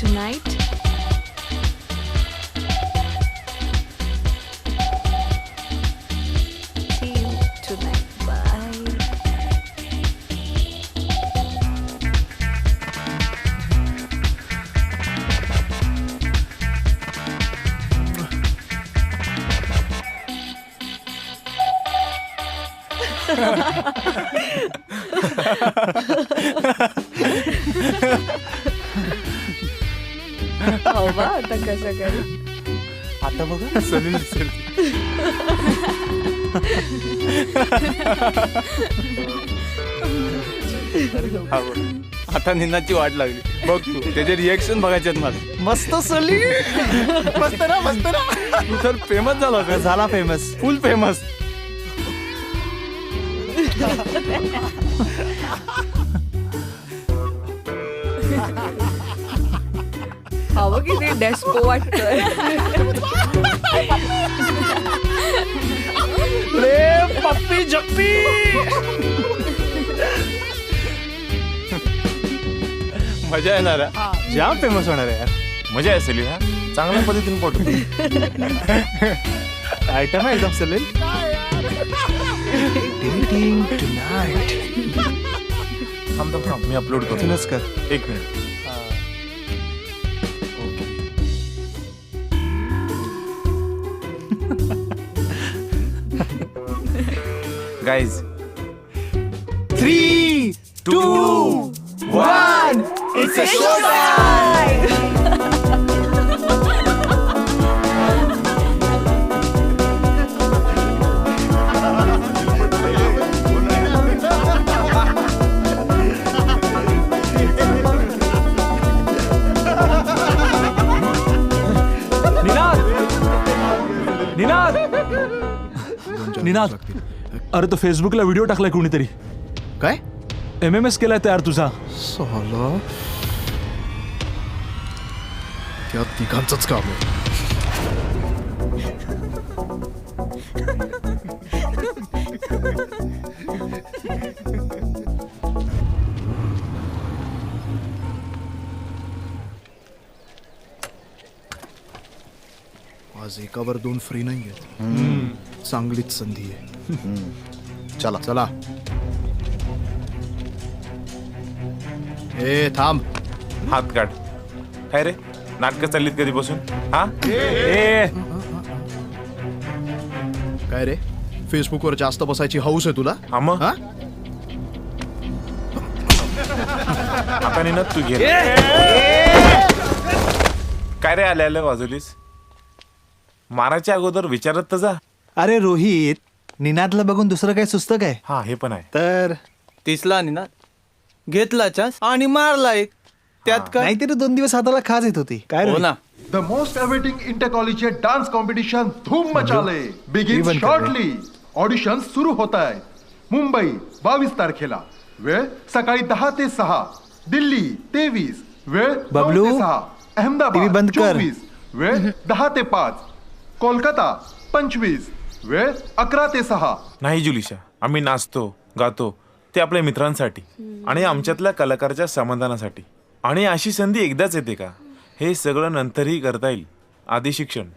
Tonight. See you tonight. Bye. हवा आता कसं करू. आता बघा सलील दिसेल. आता निनादची वाट लागली. बघ तू, त्याचे रिएक्शन बघायचे मला. मस्त सलील. मस्त ना, मस्त ना. तू तर फेमस झाला. झाला फेमस, फुल फेमस. हवं किती डेस्पो वाटतोय. पप्पी जप्पी. मजा येणार आहे. जाम फेमस होणार आहे यार. मजा असेल हा. चांगल्या पद्धतीने पोट आयटम आहे एकदम सलील. थांब मी अपलोड करतो. इथूनच कर. एक minute. Guys 3, 2, 1. It's a showtime. Ninad, अरे तो फेसबुकला व्हिडिओ टाकलाय कोणीतरी. काय? MMS केलाय तयार तुझा. साला त्या तिघांचंच काम आहे. आज एकावर 2 फ्री नाही आहेत. चांगलीच संधी आहे. चला चला. ए थांब. हात काढ. काय रे नाटकं चाललीत कधीपासून? हा काय रे फेसबुकवर जास्त बसायची हौस आहे तुला? हा मग आता निनाद तू घे. काय रे आल्या वाजवलीस? मारायच्या अगोदर विचारत तर जा. अरे रोहित, निनादला बघून दुसरं काय सुचतं काय? हा हे पण आहे. तर तिसला निनाद घेतला चान्स आणि मारला एक. त्यात काय? नाहीतरी 2 दिवस हाताला खाज येत होती. काय हो रे? ना. द मोस्ट अवेटिंग इंटर कॉलेजचे डान्स कॉम्पिटिशन धूम मचाले. बिगिन बंद कर शॉर्टली. ऑडिशन सुरू होत आहे. मुंबई 22 तारखेला. वेळ सकाळी 10 ते 6. दिल्ली 23. वेळ 9 बबलू, ते 6. TV अहमदाबाद बंद कर. 24. वेळ 10 ते 5. कोलकाता 25. वेळ 11 ते 6. नाही जुलिशा, आम्ही नाचतो गातो ते आपल्या मित्रांसाठी आणि आमच्यातल्या कलाकाराच्या समाधानासाठी. आणि अशी संधी एकदाच येते का? हे सगळं नंतरही करता येईल. आधी शिक्षण.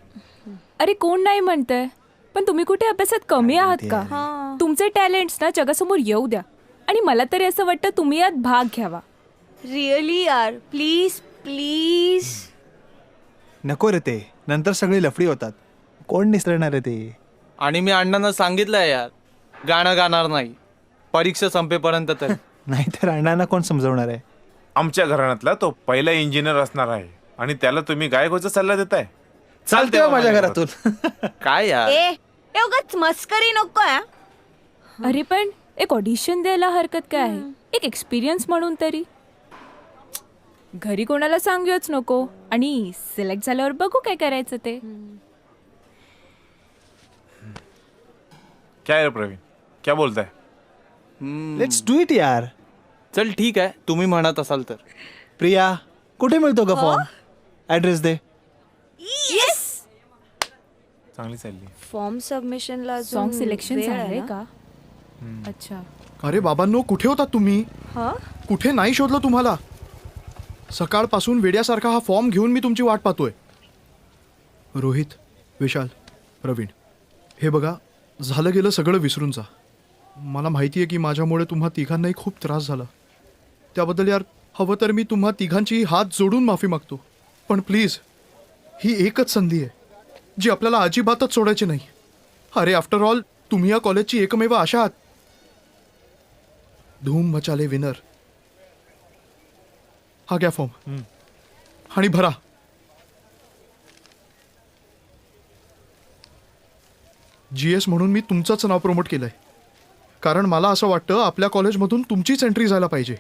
अरे कोण नाही म्हणतंय, पण तुम्ही कुठे अभ्यासात कमी आहात का? तुमचे टॅलेंट्स ना जगासमोर येऊ द्या. आणि मला तरी असं वाटतं तुम्ही यात भाग घ्यावा. रिअली यार, प्लीज प्लीज. नको रे, ते नंतर सगळी लफडी होतात. कोण निसरणार आहे ते? आणि मी अण्णांना सांगितलंय यार, गाणं गाणार नाही परीक्षा संपेपर्यंत. तर नाहीतर अण्णांना कोण समजवणार आहे? आमच्या घराण्यातला तो पहिला इंजिनियर असणार आहे आणि त्याला तुम्ही गायक व्हायचा सल्ला देताय. चालते माझ्या घरातून. काय यार? ए उगाच मस्करी नको आहे. अरे पण एक ऑडिशन द्यायला हरकत काय आहे? एक एक्सपिरियन्स म्हणून तरी. घरी कोणाला सांगूच नको आणि सिलेक्ट झाल्यावर बघू काय करायचं ते. काय रे प्रवीण, क्या बोलताय? लेट्स डू इट यार. चल ठीक आहे, तुम्ही म्हणत असाल तर. प्रिया, कुठे मिळतो का फॉर्म? ऍड्रेस दे. येस. चांगली चालली. फॉर्म सबमिशनला सॉन्ग सिलेक्शन झालंय का? अच्छा. अरे बाबांनो, कुठे होता तुम्ही? कुठे नाही शोधलं तुम्हाला? सकाळपासून वेड्यासारखा हा फॉर्म घेऊन मी तुमची वाट पाहतोय. रोहित, विशाल, प्रवीण, हे बघा, झालं गेलं सगळं विसरून जा. मला माहिती आहे की माझ्यामुळे तुम्हा तिघांनाही खूप त्रास झाला. त्याबद्दल यार हवं तर मी तुम्हा तिघांची हात जोडून माफी मागतो. पण प्लीज, ही एकच संधी आहे जी आपल्याला अजिबातच सोडायची नाही. अरे आफ्टर ऑल तुम्ही या कॉलेजची एकमेव आशा आहात. धूम मचाले विनर. हा घ्या फॉर्म आणि भरा. GS म्हणून मी तुमचंच नाव प्रमोट केलंय, कारण मला असं वाटतं आपल्या कॉलेजमधून तुमचीच एंट्री झाला पाहिजे.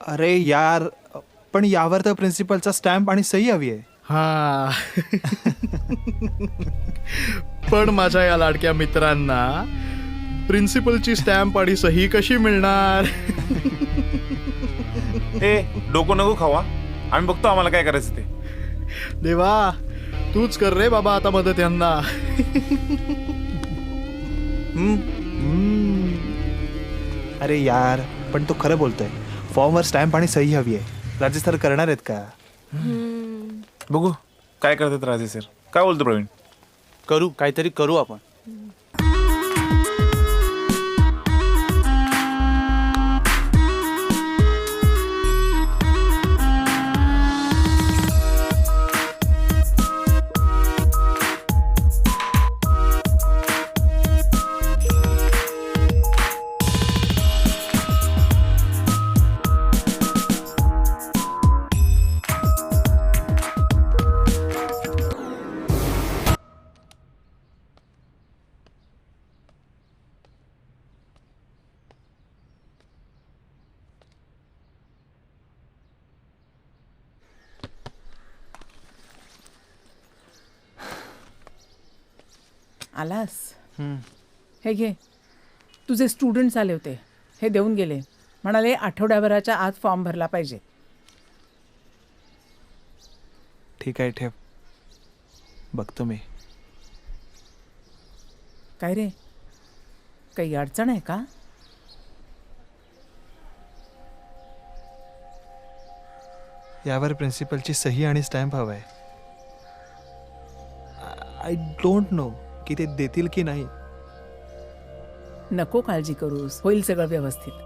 अरे यार, पण यावर तर प्रिन्सिपलचा स्टॅम्प आणि सही हवी आहे. हा. पण माझ्या या लाडक्या मित्रांना प्रिन्सिपलची स्टॅम्प आणि सही कशी मिळणार? ए डोकं नको खावा, आम्ही बघतो आम्हाला काय करायचं ते. देवा तूच कर रे बाबा आता मदत यांना. अरे यार, पण तो खरं बोलतोय. फॉर्मवर स्टॅम्प आणि सही हवी आहे. राजेश सर करणार आहेत का? बघू काय करतात राजे सर. काय बोलतो प्रवीण? करू, काहीतरी करू आपण. आलास? हे घे, तुझे स्टुडंट्स आले होते, हे देऊन गेले. म्हणाले आठवड्याभराच्या आत फॉर्म भरला पाहिजे. ठीक आहे, ठेव, बघतो मी. काय रे, काही अडचण आहे का? यावर प्रिन्सिपलची सही आणि स्टॅम्प हवाय. आय डोंट नो की ते देतील की नाही. नको काळजी करूस, होईल सगळं व्यवस्थित.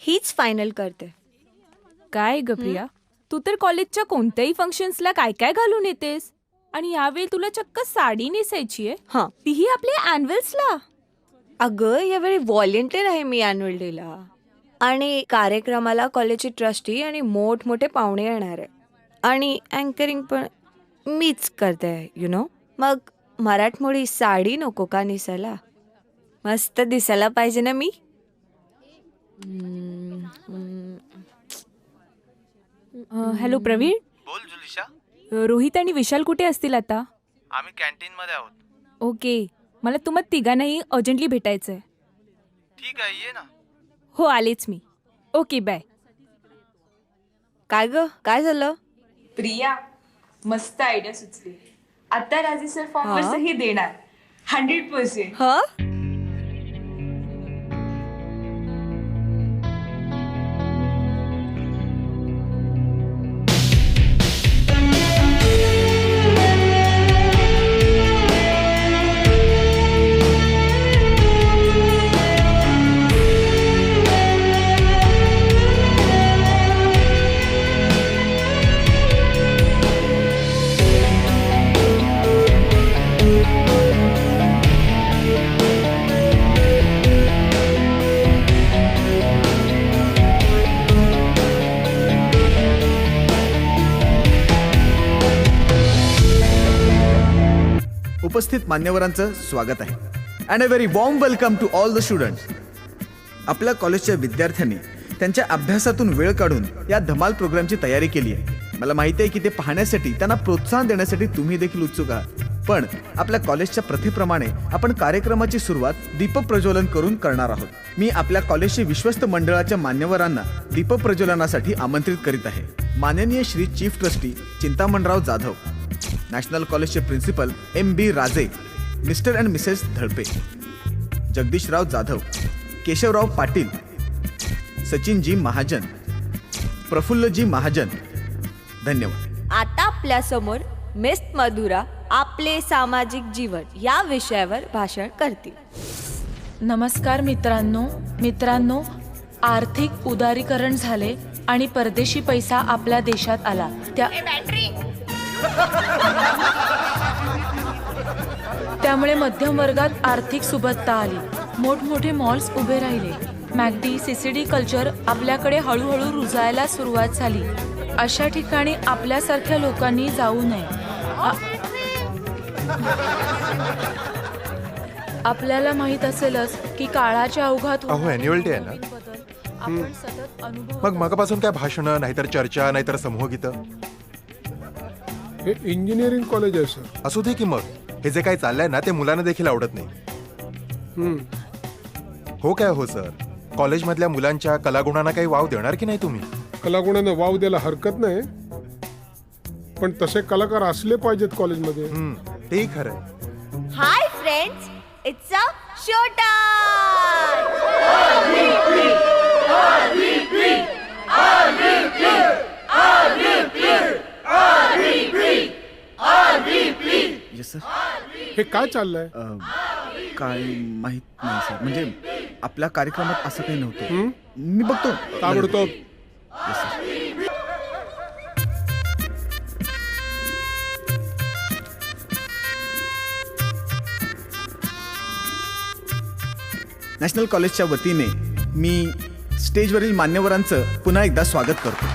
हीच फायनल करते. काय ग प्रिया, तू तर कॉलेजच्या कोणत्याही फंक्शन्सला काय काय घालून येतेस, आणि यावेळी तुला चक्क साडी नेसायची आहे. हां, तीही आपल्या अॅन्युअल्सला. अगं यावेळी व्हॉलेंटियर आहे मी अॅन्युअल डेला, आणि कार्यक्रमाला कॉलेजचे ट्रस्टी आणि मोठमोठे पाहुणे येणार आहे, आणि अँकरिंग पण मीच करते यु नो. मग मराठमोळी साडी नको का नेसायला? मस्त दिसायला पाहिजे ना मी. हॅलो प्रवीण. बोल जुलिशा. रोहित आणि विशाल कुठे असतील आता? आम्ही कॅन्टीन मध्ये आहोत. ओके, मला तुम्हा तिघांनाही अर्जंटली भेटायचंय. ठीक आहे, ये ना. हो, आलेच मी. Okay, bye. काय ग, काय झालं? प्रिया, मस्त आयडिया सुचली. आता राजे सर फॉर्मवर हा? सही देणार 100%. हा, उपस्थित मान्यवरांचं स्वागत आहे. And a very warm welcome to all the students. आपल्या कॉलेजच्या विद्यार्थ्यांनी त्यांच्या अभ्यासातून वेळ काढून या धमाल प्रोग्रामची तयारी केली आहे. मला माहिती आहे की ते पाहण्यासाठी, त्यांना प्रोत्साहन देण्यासाठी तुम्ही देखील उत्सुक आहात. पण आपल्या कॉलेजच्या प्रथेप्रमाणे आपण कार्यक्रमाची सुरुवात दीप प्रज्वलन करून करणार आहोत. मी आपल्या कॉलेजच्या विश्वस्त मंडळाच्या मान्यवरांना दीप प्रज्वलनासाठी आमंत्रित करीत आहे. माननीय Shri chief trustee Chintamanrao Jadhav, national कॉलेजचे principal MB Raje, mister and missus Dhalpe, Jagdishrao Jadhav, Keshavrao Patil, Sachinji Mahajan, Prafullji Mahajan. धन्यवाद. आता आपल्या समोर मिस मधुरा आपले सामाजिक जीवन या विषयावर भाषण करतील. नमस्कार मित्रांनो, आर्थिक उदारीकरण झाले आणि परदेशी पैसा आपल्या देशात आला. त्यामुळे मध्यम वर्गात आर्थिक सुबत्ता आली. मोठमोठे मॉल्स उभे राहिले. मॅकडी सीसीडी कल्चर आपल्याकडे हळूहळू रुजायला सुरुवात झाली. अशा ठिकाणी आपल्यासारख्या लोकांनी जाऊ नये. आपल्याला माहित असेलच की काळाच्या ओघात अहो अॅन्युअल डे आहे ना, आपण सतत अनुभव मग मगापासून काय भाषणं, नाहीतर चर्चा, नाहीतर समूहगीतं. हे इंजिनिअरिंग कॉलेज आहे सर. असू दे की मग. हे जे काही चाललंय ना ते मुलांना देखील आवडत नाही. हो काय हो सर, कॉलेजमधल्या मुलांच्या कलागुणांना काही वाव देणार की नाही तुम्ही? कलागुणांना वाव द्यायला हरकत नाही, पण तसे कलाकार असले पाहिजेत कॉलेजमध्ये. तेही खरं. Hi friends, it's a show yes sir. हे काय चाललंय? काय माहित नाही सर, म्हणजे आपल्या कार्यक्रमात असं काही नव्हतं. मी बघतो. ताबडतोब. Yes, sir. नॅशनल कॉलेजच्या वतीने मी स्टेजवरील मान्यवरांचं पुन्हा एकदा स्वागत करतो.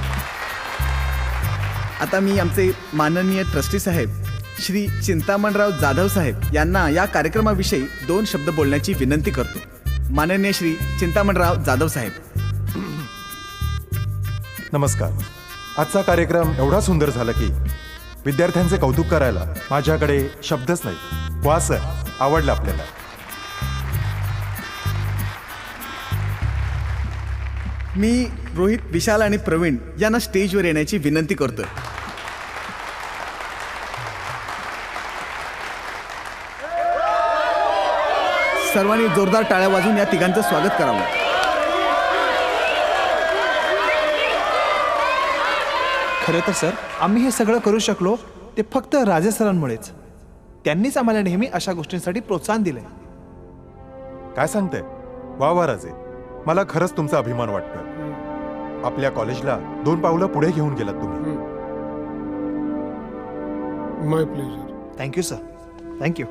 आता मी आमचे माननीय ट्रस्टी साहेब श्री चिंतामणराव जाधव साहेब यांना या कार्यक्रमाविषयी 2 शब्द बोलण्याची विनंती करतो. माननीय श्री चिंतामणराव जाधव साहेब. नमस्कार. आजचा कार्यक्रम एवढा सुंदर झाला की विद्यार्थ्यांचे कौतुक करायला माझ्याकडे शब्दच नाही. वा सर, आवडलं आपल्याला. मी रोहित, विशाल आणि प्रवीण यांना स्टेजवर येण्याची विनंती करतोय. सर्वांनी जोरदार टाळ्या वाजवून या तिघांचं स्वागत करावं. खरं तर सर, आम्ही हे सगळं करू शकलो ते फक्त राजे सरांमुळेच. त्यांनीच आम्हाला नेहमी अशा गोष्टींसाठी प्रोत्साहन दिलंय. काय सांगताय? वा वा राजे, मला खरंच तुमचा अभिमान वाटतोय. आपल्या कॉलेजला 2 पावलं पुढे घेऊन गेलात तुम्ही. माय प्लेजर. Thank you sir, thank you.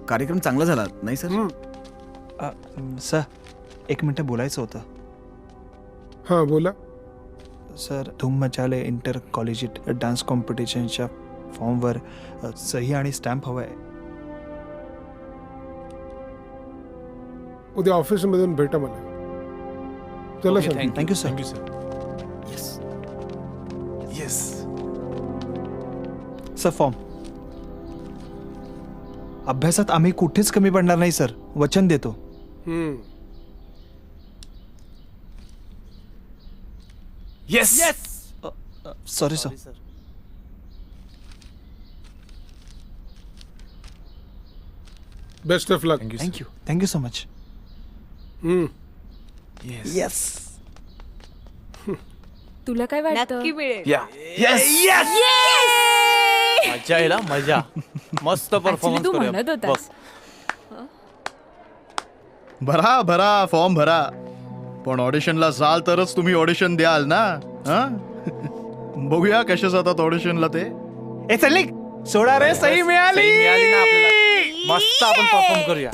कार्यक्रम चांगला झाला नाही सर? सर, 1 मिनिट बोलायचं होतं. हां बोला. सर, धूम मचाले इंटर कॉलेजिएट डान्स कॉम्पिटिशनच्या फॉर्मवर सही आणि स्टॅम्प हवा आहे. उद्या ऑफिसमधून भेटा मला. चला sir. Thank you sir. Thank you sir. Yes. Sir, form. अभ्यासात आम्ही कुठेच कमी पडणार नाही सर, वचन देतो. Yes. Sorry sir. Best of luck. Thank you, thank you so much. Yes. तुला काय वाटतं? नक्की मिळेल. मजा येईल. मजा. मस्त परफॉर्मन्स तू करूया. म्हणत होतास. भरा भरा फॉर्म भरा, पण ऑडिशनला जाल तरच तुम्ही ऑडिशन द्याल ना. बघूया कसे जातात ऑडिशनला ते. ए चल निघ. सोडा रे, सही मिळाली. सही मिळाली ना आपल्याला. मस्त आपण परफॉर्म करूया.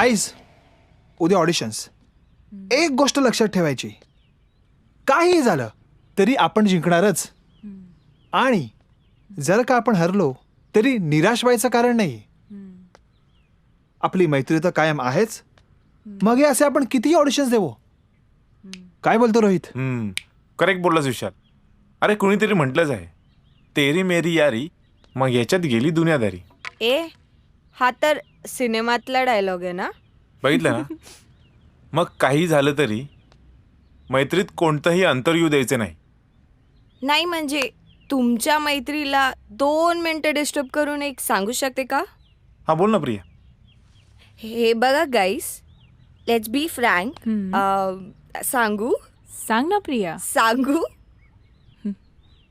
गाईज, उद्या ऑडिशन्स. एक गोष्ट लक्षात ठेवायची, काही झालं तरी आपण जिंकणारच. आणि जर का आपण हरलो तरी निराश व्हायचं कारण नाही. आपली मैत्री तर कायम आहेच. मग हे असे आपण कितीही ऑडिशन्स देऊ. काय बोलतो रोहित? करेक्ट बोललास विशाल. अरे कुणीतरी म्हटलंच आहे, तेरी मेरी यारी, मग याच्यात गेली दुनियादारी. हा तर सिनेमातला डायलॉग आहे ना. बघितलं ना. मग काही झालं तरी मैत्रीत कोणतंही अंतर येऊ द्यायचं नाही. नाही म्हणजे तुमच्या मैत्रीला 2 मिनिटं डिस्टर्ब करून एक सांगू शकते का? हा बोल ना प्रिया. हे बघा गाईस, लेट्स बी फ्रँक. सांगू? सांग ना प्रिया. सांगू,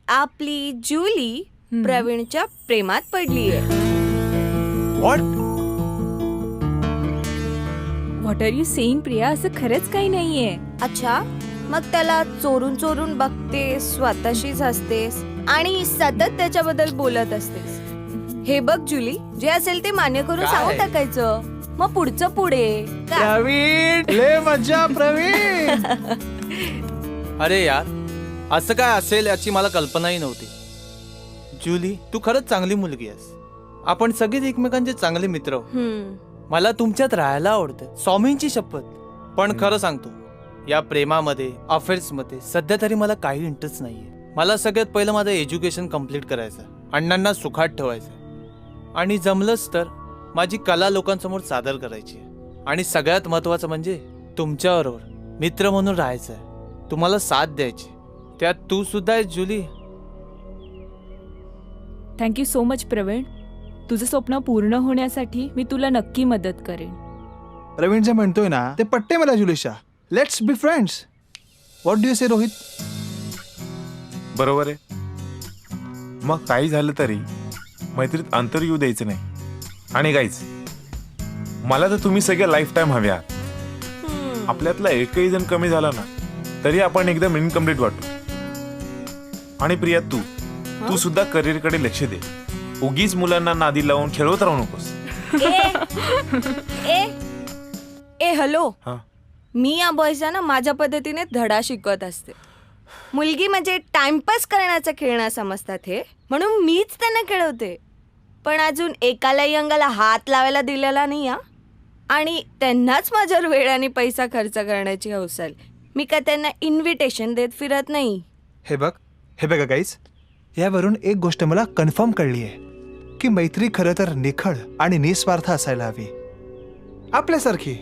आपली जुली प्रवीणच्या प्रेमात पडलीये. What what are you saying Priya? असं खरंच काही नाहीये. अच्छा, मग त्याला चोरून चोरून बघते, स्वतःशीच हसतेस आणि सतत त्याच्याबद्दल बोलत असतेस. हे बघ जुली, जे असेल ते मान्य करून काय? सांगून टाकायचं, मग पुढचं पुढे. प्रवीण, ले मज्जा प्रवीण. अरे यार, असं काय असेल याची मला कल्पनाही नव्हती. जुली, तू खरंच चांगली मुलगी आहेस. आपण सगळेच एकमेकांचे चांगले मित्र आहोत. मला तुमच्यात राहायला आवडतं, स्वामींची शपथ. पण खरं सांगतो, या प्रेमामध्ये, अफेअर्समध्ये सध्या तरी मला काही इंटरेस्ट नाहीये. मला सगळ्यात पहिलं माझं एज्युकेशन कम्प्लीट करायचं, अण्णांना सुखात ठेवायचं, आणि जमलंच तर माझी कला लोकांसमोर सादर करायची. आणि सगळ्यात महत्वाचं म्हणजे तुमच्याबरोबर मित्र म्हणून राहायचं आहे, तुम्हाला साथ द्यायची. त्यात तू सुद्धा आहेस Julie. Thank you so much Praveen. तुझं स्वप्न पूर्ण होण्यासाठी मी तुला नक्की मदत करेन. प्रवीण जे म्हणतोय ना ते पट्टे मला Julisha. Let's be friends. What do you say Rohit? बरोबर आहे. मग काही झालं तरी मैत्रीत अंतर येऊ द्यायचं नाही. आणि गाईज, मला तर तुम्ही सगळे लाईफ टाईम हवे आहात. आपल्यातला एकही जण कमी झाला ना तरी आपण एकदम इनकम्प्लीट वाटू. आणि प्रिया, तू सुद्धा करिअरकडे लक्ष दे. उगीच मुलांना नादी लावून खेळवत राहू नकोस. ए हॅलो, मी या बॉयजना माझ्या पद्धतीने धडा शिकवत असते. मुलगी म्हणजे टाइमपास करण्याचा खेळणं समजतात हे, म्हणून मीच त्यांना खेळवते. पण अजून एकालाही अंगाला हात लावायला दिलेला नाही हा. आणि त्यांनाच माझ्यावर वेळ आणि पैसा खर्च करण्याची हौस आली. मी का त्यांना इन्व्हिटेशन देत फिरत नाही. हे बघा गाईज, यावरून एक गोष्ट मला कन्फर्म कळली आहे की मैत्री खरं तर निखळ आणि निस्वार्थ असायला हवी. आपल्यासारखी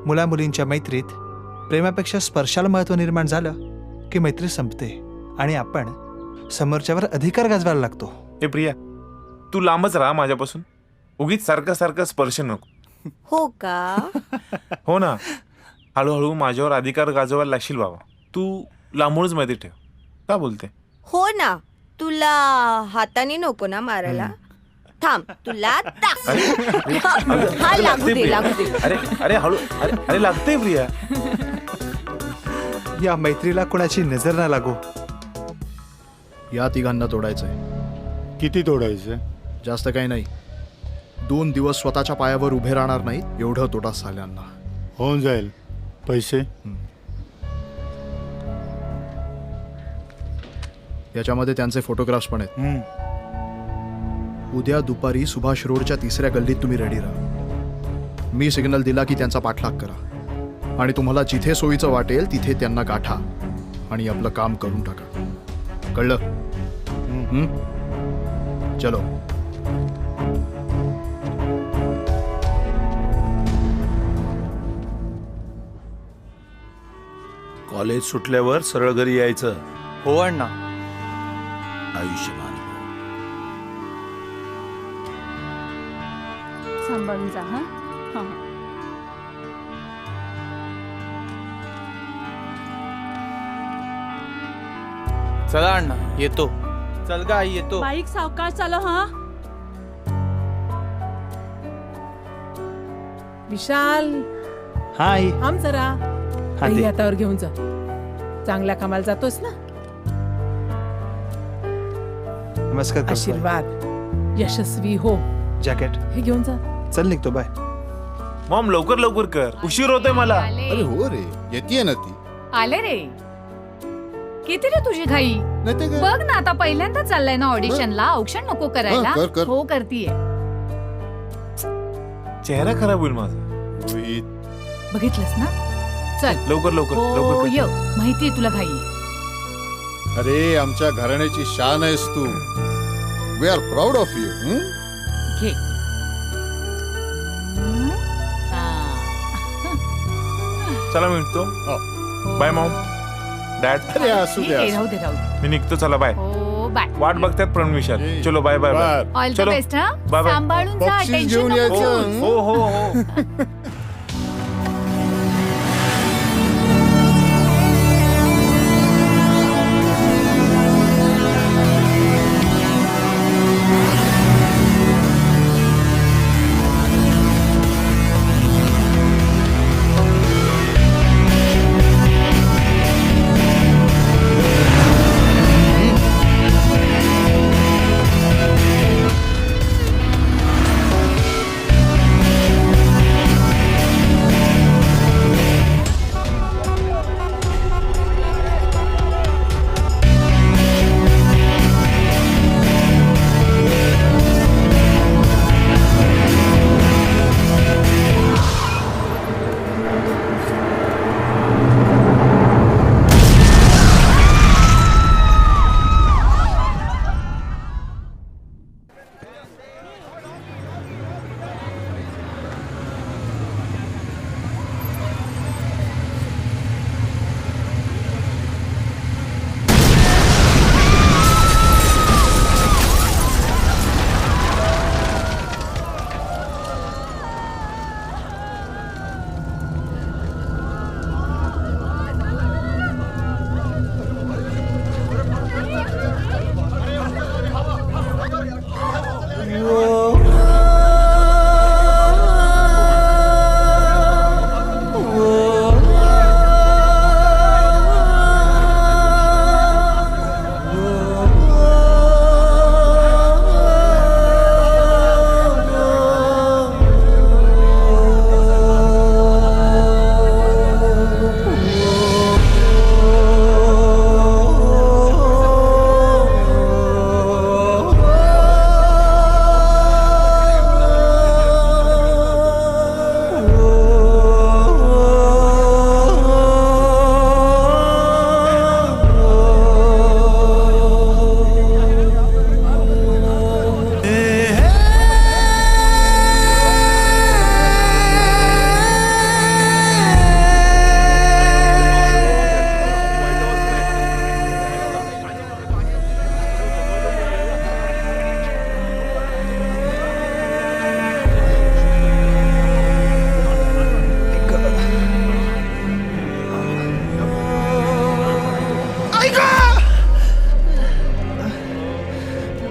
मुला मुलींच्या मैत्रीत प्रेमापेक्षा स्पर्शाला महत्व निर्माण झालं की मैत्री संपते आणि आपण समोरच्यावर अधिकार गाजवायला लागतो. हे प्रिया, तू लांबच राहा माझ्यापासून. उगीच सारखा स्पर्श नको. हो का? हो ना. हळूहळू माझ्यावर अधिकार गाजवायला लागशील बाबा. तू लांबूनच मैत्री ठेव. का बोलते? हो ना. तुला हाताने नको ना मारायला. थांब, तुला हा लागू दे. अरे हळू. अरे लागते प्रिया. या मैत्रीला कोणाची नजर ना लागू. या तिघांना तोडायचंय. किती तोडायचं? जास्त काही नाही. 2 दिवस स्वतःच्या पायावर उभे राहणार नाहीत एवढं तोडा साल्यांना. होऊन जाईल. पैसे? याच्यामध्ये त्यांचे फोटोग्राफ्स पण आहेत. उद्या दुपारी सुभाष रोडच्या 3ऱ्या गल्लीत तुम्ही रेडी राहा. मी सिग्नल दिला की त्यांचा पाठलाग करा आणि तुम्हाला जिथे सोयीचं वाटेल तिथे त्यांना गाठा आणि आपलं काम करून टाका. कळलं? चलो. कॉलेज सुटल्यावर सरळ घरी यायचं. हो अण्णा. आयुष्यमान. सांभाळून जा. हा. चला अण्णा, येतो. चल गा आई, येतो. बाईक सावकाश चालव. हा विशाल, हाय. थांब जरा. काही हातावर घेऊन जा. चांगल्या कामाला जातोस ना. नमस्कार. आशीर्वाद. यशस्वी हो. जॅकेट हे घेऊन जा. चल निघतो. बाय. मॉम लवकर लवकर कर, उशीर होतोय मला. अरे हो रे, येते ना ती. आले रे. किती रे तुझी घाई? बघ ना, आता पहिल्यांदा चाललंय ना ऑडिशनला. औक्षण नको करायला. कर, कर. हो करतीये. चेहरा खराब होईल माझा. बघितलंस ना. चल लवकर लवकर हो लवकर ये. माहितीये तुला घाई. अरे आमच्या घराण्याची शान आहेस तू. We are proud of you. घे. चला मी निघतो. Bye mom dad. अरे असू ठीक आहे, राहू दे राहू दे. मी निघतो. चला बाय. हो बाय. वाट बघतात प्रवीण विशाल. चलो bye bye bye. All the चलो बेस्ट. हा बाय बाय. सांभाळून जा. बक्षीस टेन्शन घेऊन नको यायचं. घेऊ. हो हो हो.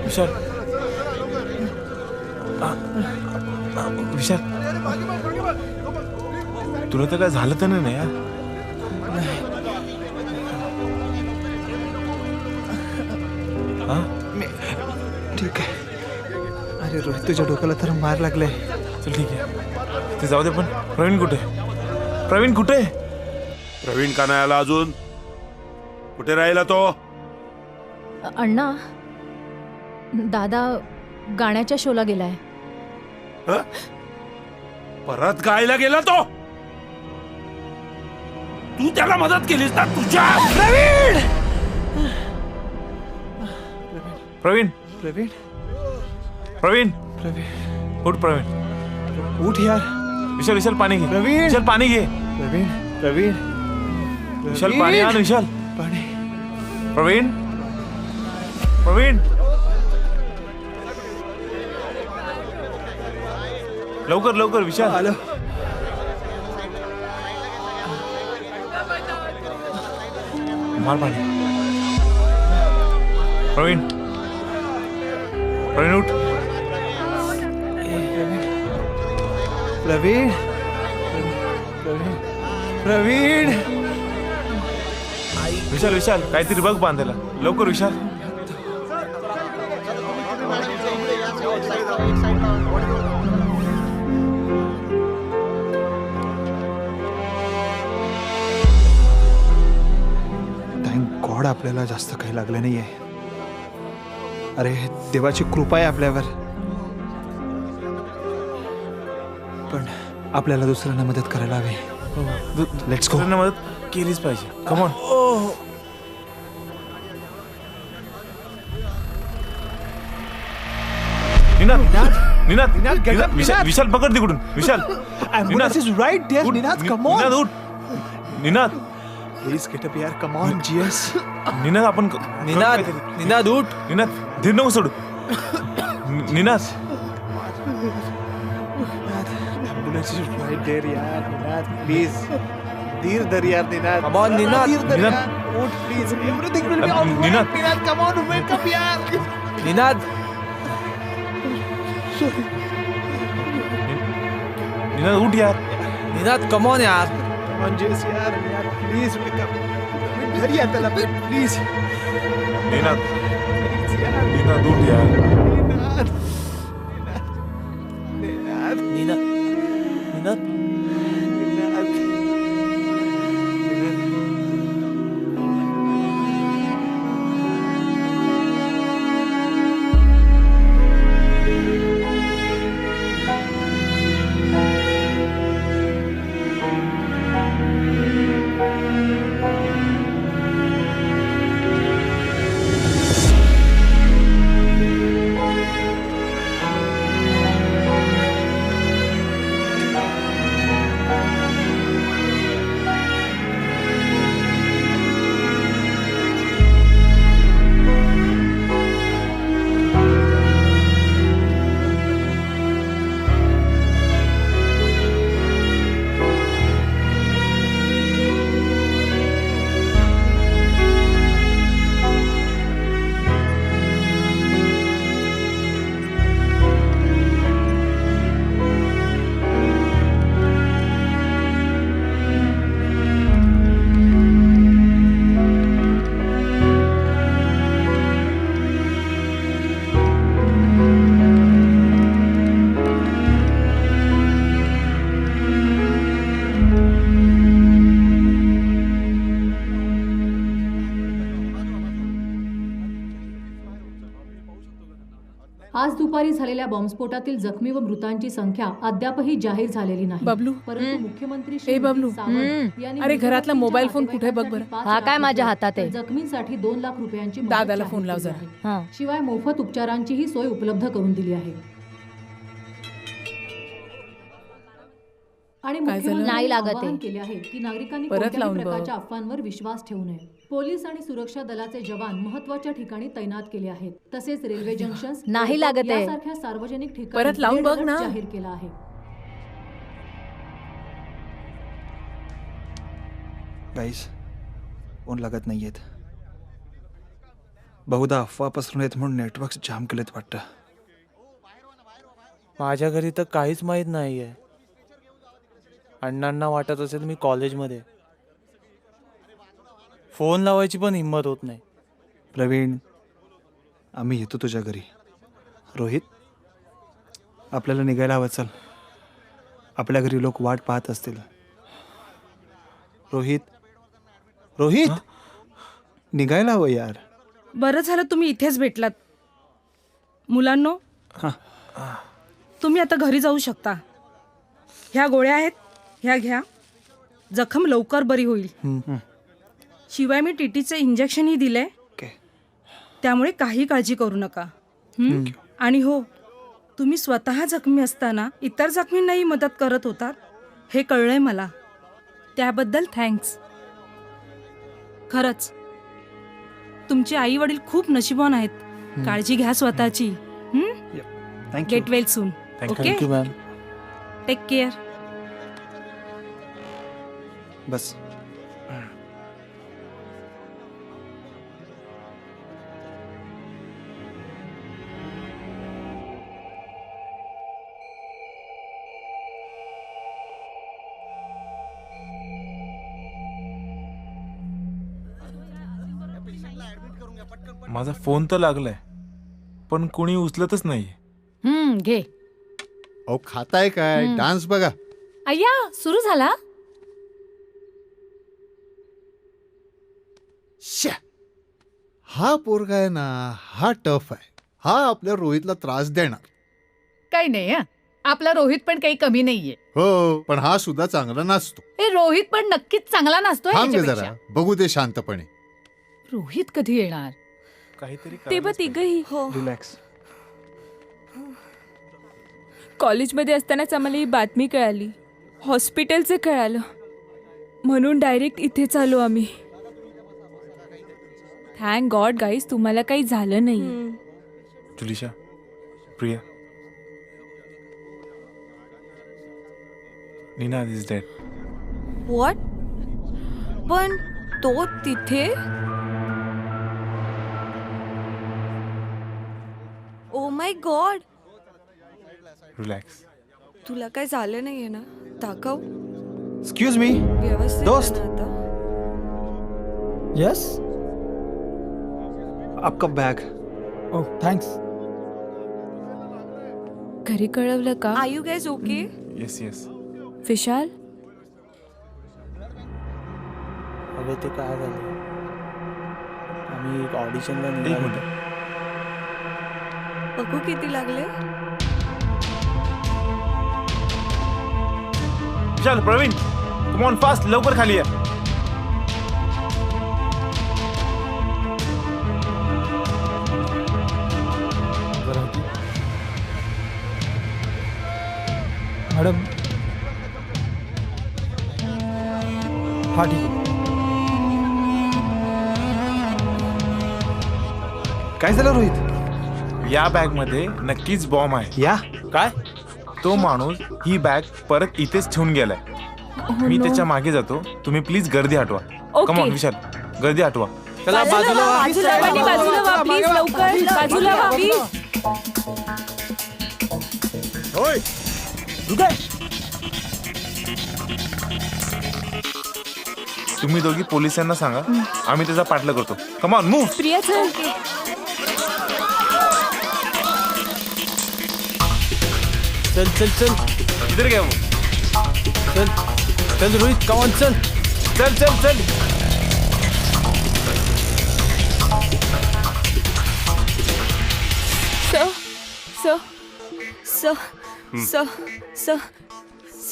विशाल विशाल तुला तर काय झालं तर नाही यार? हा? ठीक आहे. अरे रोहित, तुझ्या डोक्याला तर मार लागलाय. चल ठीक आहे, ते जाऊ दे. पण प्रवीण कुठे? प्रवीण कुठे? प्रवीण का नाही आला अजून? कुठे राहिला तो? अण्णा, दादा गाण्याच्या शोला गेलाय. परत गायला गेला तो? तू त्याला मदत केलीस ना तुझ्या? प्रवीण प्रवीण प्रवीण प्रवीण प्रवीण उठ. प्रवीण उठ यार. विशाल विशाल पाणी घे. प्रवीण विशाल पाणी घे. प्रवीण प्रवीण विशाल पाणी आण. विशाल पाणी. प्रवीण प्रवीण लवकर लवकर. विशाल आलो. मार पाणी. प्रवीण प्रवीण उठ. प्रवीण प्रवीण. विशाल विशाल काहीतरी बघ बांधायला. लवकर विशाल. एवढं आपल्याला जास्त काही लागलं नाहीये. अरे देवाची कृपा आहे आपल्यावर, पण आपल्याला दुसऱ्यांना मदत करायला हवी. Let's go. मदत केलीच पाहिजे. कमॉन. निनाद, विशाल पकड तिकडून. विशाल, Ambulance is right there. Ninad, come on. Ninad उठ. निनाद प्लीज गेट अप यार. Come on GS. निनाद आपण निनाद उठ. निनाद धीर नको सोडू. Ninad Ambulance is right there यार. निनाद प्लीज धीर धर यार. Ninad Come on, Ninad. धीर धर निनाद. यार. उठ please. Everything will be all right. Ninad. Ninad come on, wake up यार. निनाद. निनाद उठ यार. निनाद कम ऑन यार. Come on जीएस यार. यार प्लीज wake up. धर यार त्याला प्लीज. निनाद उठ यार. निनाद निनाद. आज दुपारी झालेल्या बॉम्बस्फोटातील जखमी व मृतांची संख्या अद्यापही जाहीर झालेली नाही. बबलू. परंतु मुख्यमंत्री ए बबलू. अरे घरातला मोबाईल फोन कुठे बघ बरं. हा काय माझ्या हातात आहे. जखमींसाठी 2 लाख रुपयांची मदत दादाला जाहीर फोन लाव केली जरा. आहे. शिवाय मोफत उपचारांचीही सोय उपलब्ध करून दिली आहे. आणि मुख्यमंत्र्यांनी नाही लागत आहे. आवाहन केले आहे की नागरिकांनी परत कोणत्याही लावून बघ. प्रकारच्या अफवांवर विश्वास ठेवू नये. पोलीस आणि सुरक्षा दलाचे जवान महत्त्वाच्या ठिकाणी तैनात केले आहेत. तसेच रेल्वे जंक्शन नाही लागत आहे. यासारख्या सार्वजनिक ठिकाणी परत लावून रेड बघ अलर्ट ना. जाहीर केला आहे. गाईस फोन लागत नाहीयेत. बहुधा अफवा पसरवून म्हणून नेटवर्क जाम केलेत वाटतं. माझ्या घरी तर काहीच माहीत नाहीये. अण्णांना वाटत असेल मी कॉलेजमध्ये. फोन लावायची पण हिंमत होत नाही. प्रवीण, आम्ही येतो तुझ्या घरी. रोहित, आपल्याला निघायला हवं. चल, आपल्या घरी लोक वाट पाहत असतील. रोहित निघायला हवं यार. बरं झालं तुम्ही इथेच भेटलात. मुलांनो, तुम्ही आता घरी जाऊ शकता. ह्या गोळ्या आहेत, ह्या घ्या. जखम लवकर बरी होईल. शिवाय मी टीटीचे इंजेक्शनही दिले. त्यामुळे काही काळजी करू नका. आणि हो, तुम्ही स्वतः जखमी असताना इतर जखमींनाही मदत करत होतात हे कळलंय मला. त्याबद्दल थँक्स. खरंच तुमचे आई वडील खूप नशिबवान आहेत. काळजी घ्या स्वतःची. Get well soon. Okay, take care. बस. माझा फोन तर लागलाय पण कोणी उचलतच नाही. घे. अहो खाताय काय? डान्स बघा. अय्या सुरू झाला. हा पोरगा आहे ना, हा टफ आहे. हा आपल्या रोहितला त्रास देणार. काही नाही हं. आपला रोहित पण काही कमी नाहीये. हो, पण हा सुद्धा चांगला नसतो. हे रोहित पण नक्कीच चांगला नसतोय थांब गे ह्याच्यापेक्षा. जरा, बघू दे शांतपणे. रोहित कधी येणार? काहीतरी ते बघ तिघही रिलॅक्स. कॉलेजमध्ये असतानाच आम्हाला ही बातमी कळाली, हॉस्पिटलचं कळालं, म्हणून डायरेक्ट इथेच आलो आम्ही. थँक गॉड गाईज, तुम्हाला काही झालं नाही. Julisha, Priya, Nina is dead. What? पण तो तिथे? Oh my god. रिलॅक्स. तुला काय झालं नाहीये ना? दाखव. एक्सक्यूज मी व्यवस्थित दोस्त. आहे ना आता? यस, आपका बॅग. ओह थँक्स. घरी कळवलं का? Are you guys okay? Yes yes. Vishal, अगं ते काय झालं, आम्ही एक ऑडिशनला एक निघालो. मिनिट. बघू किती लागले. चल प्रवीण, कम ऑन फास्ट, लवकर खाली या. मॅडम, हा ठीक आहे. काय झालं रोहित? या बॅग मध्ये नक्कीच बॉम्ब आहे. या काय? तो माणूस ही बॅग परत इथेच ठेवून गेलाय. मी त्याच्या मागे जातो, तुम्ही प्लीज गर्दी हटवा. Okay. कम ऑन विशाल, गर्दी हटवा. चला बाजूला व्हा. बाजूला व्हा प्लीज, लवकर बाजूला व्हा प्लीज. होय, तुम्ही दोघी पोलिसांना सांगा, आम्ही त्याचा पाठलाग करतो. Come on move. प्रिया चल. चल चल चल इधर घ्या. चल चल रोहित, कम ऑन, चल. चल चल चल.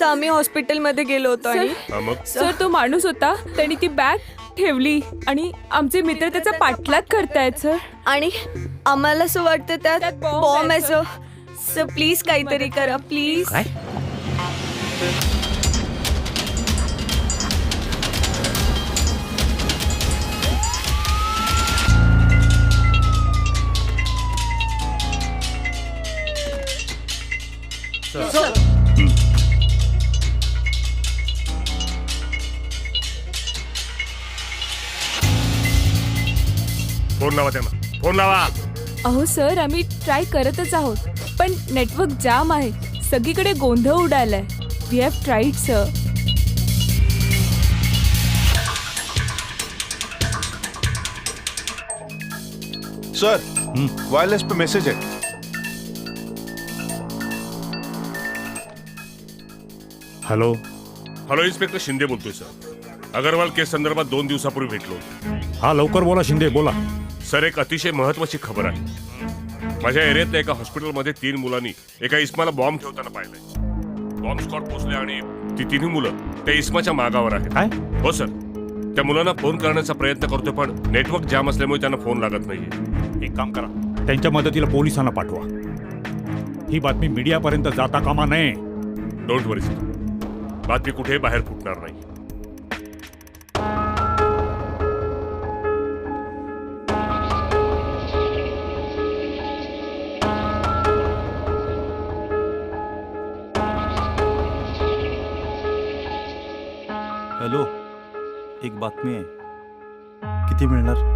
आम्ही हॉस्पिटलमध्ये गेलो होतो आणि सर, तो माणूस होता, त्याने ती बॅग ठेवली आणि आमचे मित्र त्याचा पाठलाग करतायत सर. आणि आम्हाला असं वाटतं त्यात बॉम्ब आहे सर. सर प्लीज काहीतरी करा प्लीज. फोन लावा त्यांना, फोन लावा. अहो सर, आम्ही ट्राय करतच आहोत, पण नेटवर्क जाम आहे, सगळीकडे गोंधळ उडालाय. We have tried sir. Sir, wireless पे मैसेज है. हॅलो हॅलो, इन्स्पेक्टर शिंदे बोलतोय सर. अगरवाल केस संदर्भात 2 दिवसापूर्वी भेटलो होतो. हा लवकर बोला शिंदे, बोला. सर, एक अतिशय महत्वाची खबर आहे. माझ्या एरियातल्या एका हॉस्पिटलमध्ये 3 मुलांनी एका इस्माला बॉम्ब ठेवताना पाहिलंय. बॉम्ब स्क्वॉड पोहोचले आणि ती 3 मुलं त्या इस्माच्या मागावर आहेत. काय? हो सर, त्या मुलांना फोन करण्याचा प्रयत्न करतोय, पण नेटवर्क जाम असल्यामुळे त्यांना फोन लागत नाहीये. एक काम करा, त्यांच्या मदतीला पोलिसांना पाठवा. ही बातमी मीडियापर्यंत जाता कामा नये. डोंट वरी सर, बातमी कुठेही बाहेर फुटणार नाही. हॅलो, एक बातमी आहे. किती मिळणार?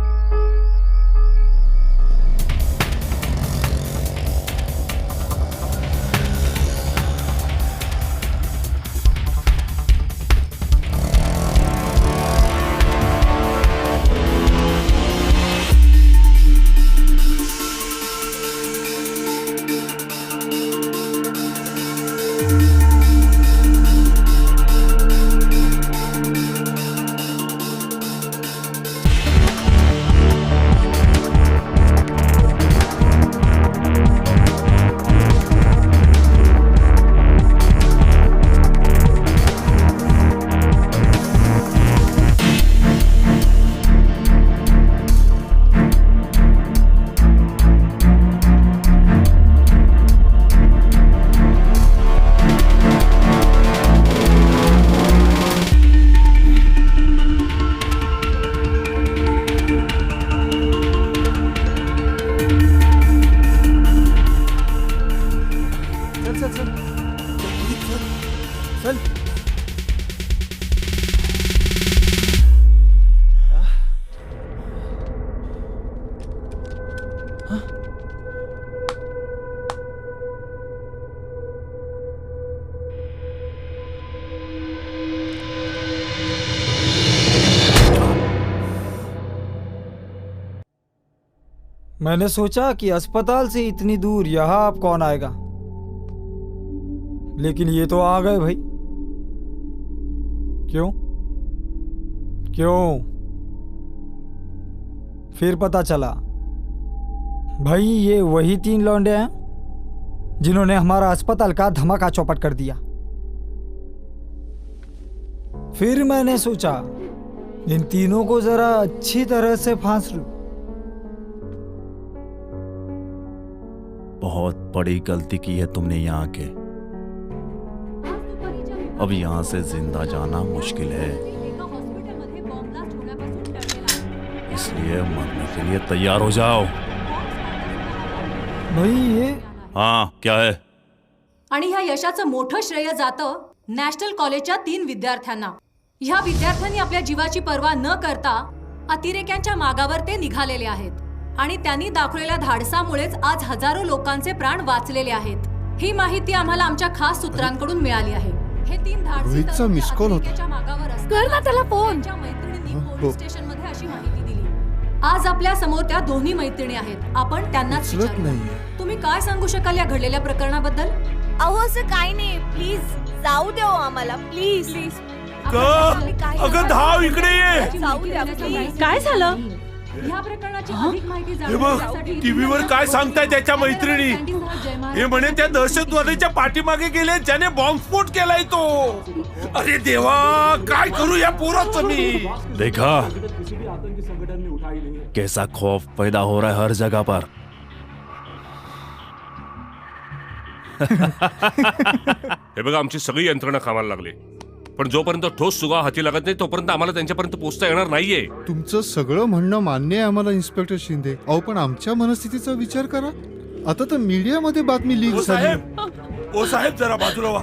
मैंने सोचा कि अस्पताल से इतनी दूर यहाँ अब कौन आएगा, लेकिन ये तो आ गए भाई। क्यों क्यों? फिर पता चला भाई ये वही 3 लौंडे हैं जिन्होंने हमारा अस्पताल का धमाका चौपट कर दिया। फिर मैंने सोचा इन तीनों को जरा अच्छी तरह से फांस लूं। बहुत बड़ी गलती की है तुमने यहाँ के। अब यहाँ से जिंदा जाना मुश्किल है, इसलिए मरने के लिए तैयार हो जाओ। भाई ये हाँ क्या है? आणि ह्या यशाचं मोठं श्रेय जातं नॅशनल कॉलेजच्या 3 विद्यार्थ्यांना. ह्या विद्यार्थ्यांनी आपल्या जीवाची पर्वा न करता अतिरेक्यांच्या मागावर ते निघालेले आहेत आणि त्यांनी दाखवलेल्या धाडसामुळेच आज हजारो लोकांचे प्राण वाचलेले आहेत. ही माहिती आम्हाला आमच्या खास सूत्रांकडून मिळाली आहे. हे 3 धाडसी रोहितचा मिस कॉल होता. अतिरेक्याच्या मागावर कर ना त्याला फोन. मैत्रिणींनी पोलीस स्टेशन मध्ये अशी माहिती दिली. आज आपल्या समोर त्या दोन्ही मैत्रिणी आहेत. आपण त्यांनाच विचारूया. तुम्ही काय सांगू शकाल या घडलेल्या प्रकरणाबद्दल? अहो असं काही नाही, प्लीज जाऊ द्या हो आम्हाला, प्लीज प्लीज. अगं धाव इकडे ये. जाऊ द्या प्लीज. काय झालं? या प्रकरणाची अधिक माहिती हे जाणून बघ घेण्यासाठी टीव्हीवर काय सांगताय त्याच्या मैत्रिणी. हे म्हणे त्या दहशतवाद्याच्या पाठीमागे गेले ज्याने बॉम्बस्फोट केलाय तो. अरे देवा काय करू या पोराचं मी. देखा कैसा खौफ पैदा हो रहा है हर जगह पर. हे बघा आमची सगळी यंत्रणा कामाला लागली, पण जोपर्यंत ठोस सुगाव हाती लागत नाही तोपर्यंत आम्हाला त्यांच्यापर्यंत पोहोचता येणार नाहीये. तुमचं सगळं म्हणणं मान्य आहे आम्हाला इन्स्पेक्टर शिंदे. अहो पण आमच्या मनस्थितीचा विचार करा. आता तर मीडियामध्ये बातमी लीक झाली. ओ साहेब जरा बाजूला व्हा.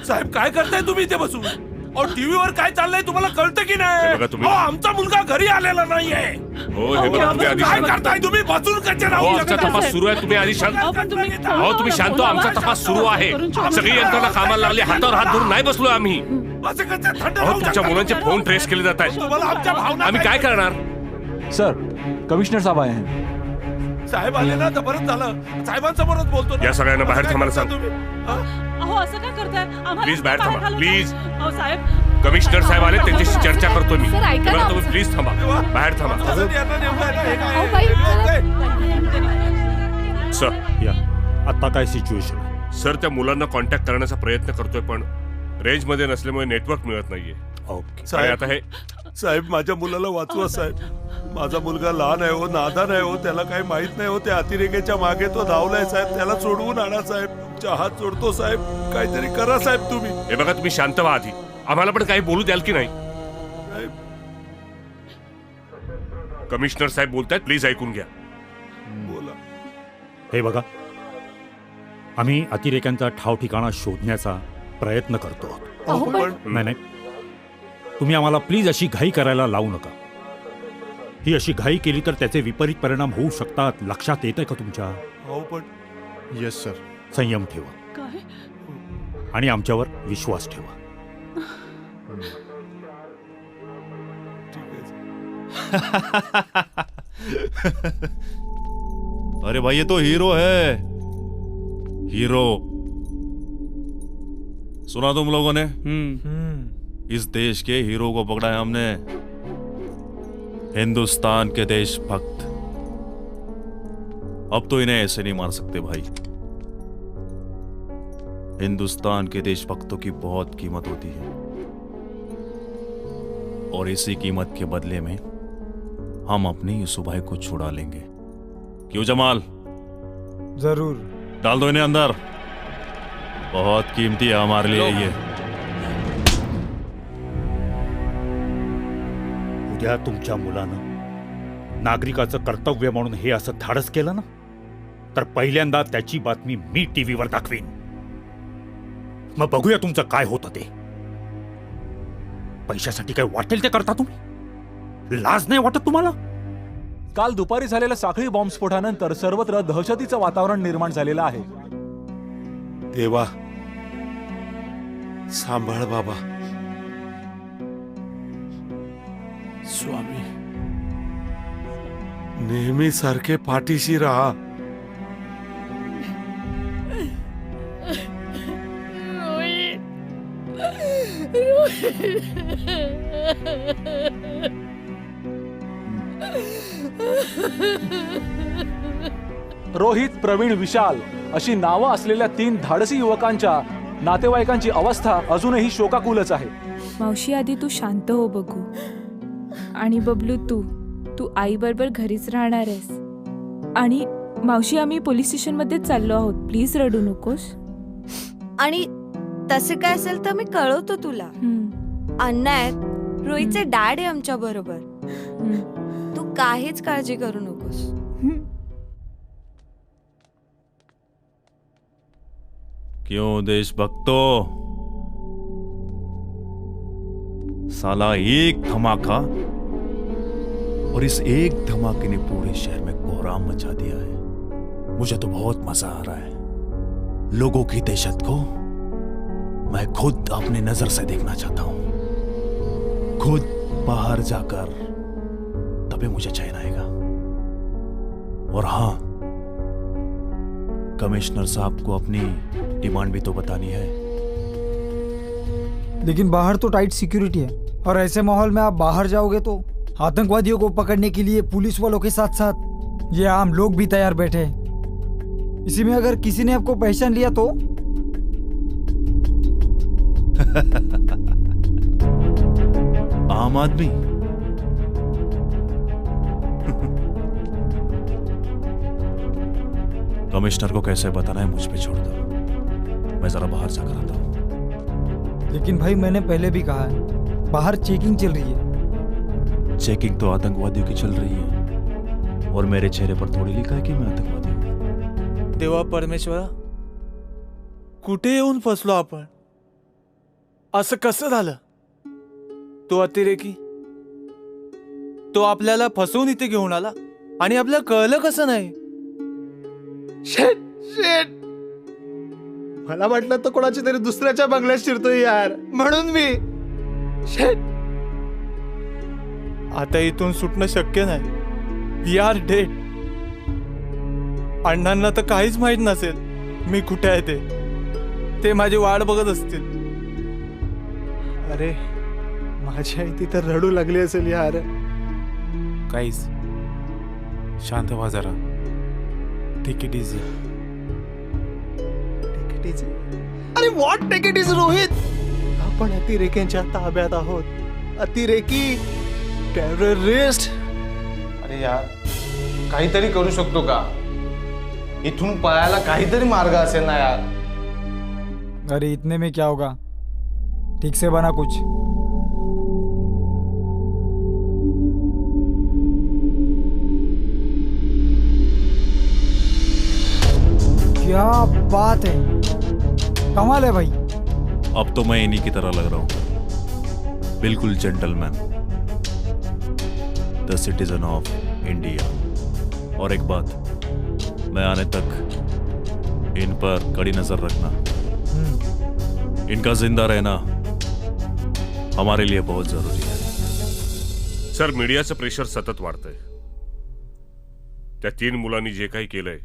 साहेब काय करताय तुम्ही इथे बसून? और टीव्हीवर काय चाललंय तुम्हाला कळतं की नाही? अहो, आमचा मुलगा घरी आलेला नाहीये. हो हे बघा तुम्ही आधी काय करताय तुम्ही बसून कच्चे राहू. आमचा तपास सुरू आहे, तुम्ही आधी शांत. हो तुम्ही शांत हो, आमचा तपास सुरू आहे. सगळी यंत्रणा कामाला लागली, हातावर हात धरून नाही बसलो आम्ही. अहो तुमच्या मुलांचे फोन ट्रेस केले जात आहेत. आम्ही काय करणार? सर कमिश्नर साहब आए हैं. साहेब आले ना तर बरंच झालं. साहेबांसमोरच बोलतो. या सगळ्यांना बाहेर थांबायला सांग. अहो असं काय करताय? प्लीज बाहेर थांबा प्लीज. अहो साहेब कमिशनर साहेब आले त्यांच्याशी चर्चा करतो मी. सर, ऐका ना. तुम्ही प्लीज थांबा, बाहेर थांबा. अहो बाई सर या आता काय सिच्युएशन आहे? सर त्या मुलांना कॉन्टॅक्ट करण्याचा प्रयत्न करतोय पण रेंज मध्ये नसल्यामुळे नेटवर्क मिळत नाहीये. ओके आणि आता हे साहेब माझ्या मुलाला वाचवा साहेब. माझा मुलगा लहान आहे हो, नादान आहे हो, त्याला काही माहित नाही हो. त्या अतिरेक्याच्या मागे तो धावलाय साहेब. त्याला सोडवून आणा साहेब. तुमच्या हात जोडतो साहेब, काहीतरी करा साहेब तुम्ही. हे बघा तुम्ही शांत व्हा आधी. आम्हाला पण काही बोलू द्याल की नाही? कमिशनर साहेब बोलतायत, प्लीज ऐकून घ्या. बोला. हे बघा आम्ही अतिरेक्यांचा ठाव ठिकाणा शोधण्याचा प्रयत्न करतो. नाही नाही तुम्ही आम्हाला प्लीज अशी घाई करायला लावू नका. ही अशी घाई केली तर त्याचे विपरीत परिणाम होऊ शकतात. लक्षात येतंय का तुमच्या? हो पण येस सर. संयम ठेवा आणि आमच्यावर विश्वास ठेवा. अरे भाई ये तो हीरो है, हीरो. सुना तुम लोगों ने? इस देश के हीरो को पकड़ा है हमने. हिंदुस्तान के देशभक्त. अब तो इन्हें ऐसे नहीं मार सकते भाई. हिंदुस्तान के देशभक्तों की बहुत कीमत होती है और इसी कीमत के बदले में हम अपने यूसुफ भाई को छुड़ा लेंगे. क्यों जमाल? जरूर. डाल दो इन्हें अंदर. बहुत कीमती है हमारे लिए ये. उद्या तुमच्या मुलानं नागरिकाचं कर्तव्य म्हणून हे असं धाडस केलं ना तर पहिल्यांदा त्याची बातमी मी टीव्हीवर दाखवीन. मग बघूया तुमचं काय होतं ते. पैशासाठी काय वाटेल ते करता तुम्ही? लाज नाही वाटत तुम्हाला? काल दुपारी झालेल्या साखळी बॉम्बस्फोटानंतर सर्वत्र दहशतीचं वातावरण निर्माण झालेलं आहे. देवा सांभाळ बाबा. स्वामी नेहमी सारखे पाठीशी राहा. रोहित, प्रवीण, विशाल अशी नावं असलेल्या 3 धाडसी युवकांच्या नातेवाईकांची अवस्था अजूनही शोकाकुलच आहे. मावशी आधी तू शांत हो बघू. आणि बबलू, तू आई बरोबर घरीच राहणार आहेस. आणि मावशी, आम्ही पोलीस स्टेशन मध्ये चाललो आहोत, प्लीज रडू नकोस. आणि तसे काय असेल तर मी कळवतो तुला. अण्णा आहेत, रोहितचे डॅड आहे आमच्या बरोबर. तू काहीच काळजी करू नकोस. क्यों देशभक्तों, साला एक धमाका और इस एक धमाके ने पूरे शहर में कोहराम मचा दिया है. मुझे तो बहुत मजा आ रहा है. लोगों की दहशत को मैं खुद अपनी नजर से देखना चाहता हूं. खुद बाहर जाकर तभी मुझे चैन आएगा. और हाँ, कमिश्नर साहब को अपनी डिमांड भी तो बतानी है. लेकिन बाहर तो टाइट सिक्योरिटी है, और ऐसे माहौल में आप बाहर जाओगे तो आतंकवादियों को पकड़ने के लिए पुलिस वालों के साथ साथ ये आम लोग भी तैयार बैठे हैं. इसी में अगर किसी ने आपको पहचान लिया तो आम आदमी कमिश्नर को कैसे बताना है मुझ पे छोड़ दो. मैं जरा बाहर जाकर आता हूं. लेकिन भाई, मैंने पहले भी कहा है, बाहर चेकिंग चल रही है. चेकिंग तो आतंकवादियों की चल रही है, और मेरे चेहरे पर थोड़ी लिखा है कि मैं आतंकवादी हूं. देवा परमेश्वरा, कुठे येऊन फसलो आपण? असं कसं झालं? तो अतिरेकी, तो आपल्याला फसवून इथे घेऊन आला आणि आपल्याला कळलं कसं नाही? शेट शेट, मला वाटलं तो कोणाची तरी दुसऱ्याच्या बंगल्यात शिरतोय यार, म्हणून मी शेट. आता इथून सुटणं शक्य नाही. We are dead. अण्णांना तर काहीच माहित नसेल मी कुठे आहे ते माझी वाट बघत असतील. अरे, माझी आई तिथं रडू लागली असेल यार. काहीच, शांत व्हा जरा. Take it easy. अरे what take it is Rohit? आपण अतिरेक्यांच्या ताब्यात आहोत. अतिरेकी, टेररिस्ट. अरे यार, काहीतरी करू शकतो का? इथून पळायला काहीतरी मार्ग असेल ना यार. अरे इतने में क्या होगा, ठीक से बना कुछ. क्या बात है, कमाल है भाई. अब तो मैं इन्हीं की तरह लग रहा हूं. बिल्कुल gentleman, the citizen of India. और एक बात, मैं आने तक इन पर कड़ी नजर रखना. इनका जिंदा रहना हमारे लिए बहुत जरूरी है. सर, मीडियाचं प्रेशर सतत वाढतंय. त्या 3 मुलांनी जे काही केलंय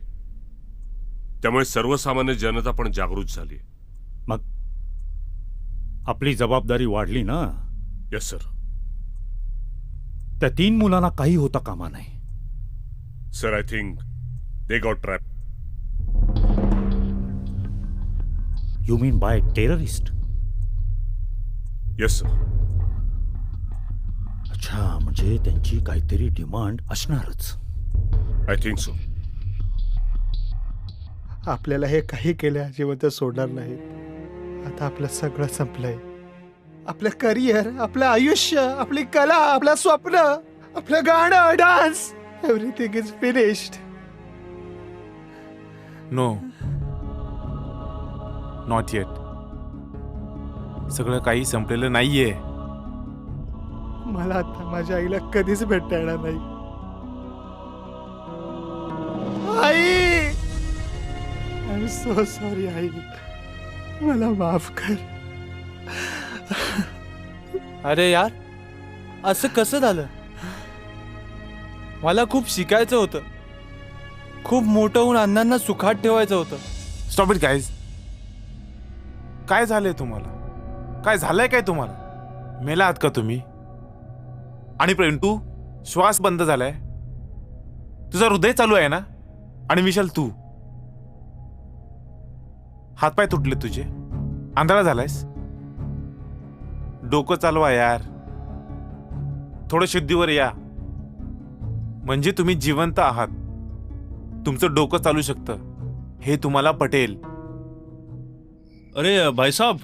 त्यामुळे सर्वसामान्य जनता पण जागृत झाली. मग आपली जबाबदारी वाढली ना. Yes sir. त्या 3 मुलांना काही होता कामा नाही. Sir, I think they got trap. You mean by terrorist? Yes sir. अच्छा, म्हणजे त्यांची काहीतरी डिमांड असणारच. I think so. आपल्याला हे काही केल्या जिवंत सोडणार नाहीत. आता आपलं सगळं संपलंय. आपलं करिअर, आपलं आयुष्य, आपली कला, आपलं स्वप्न, आपलं गाणं, dance, everything is finished. No, not yet. सगळं काही संपलेलं नाहीये. मला आता माझ्या आईला कधीच भेटता येणार नाही. आई आय एम सो सॉरी आई, मला माफ कर. अरे यार, असं कसं झालं? मला खूप शिकायचं होतं, खूप मोठं होऊन अण्णांना सुखात ठेवायचं होतं. Stop it guys. काय झालंय तुम्हाला? काय झालंय काय तुम्हाला? मेला आहात का तुम्ही? आणि प्रेम, तू श्वास बंद झालाय, तुझं हृदय चालू आहे ना? आणि विशाल, तू हातपाय तुटले तुझे, आंधळा झालायस. डोकं चालवा यार, थोडं शुद्धीवर या. म्हणजे तुम्ही जिवंत आहात, तुमचं डोकं चालू शकतं, हे तुम्हाला पटेल. अरे भाई साहब.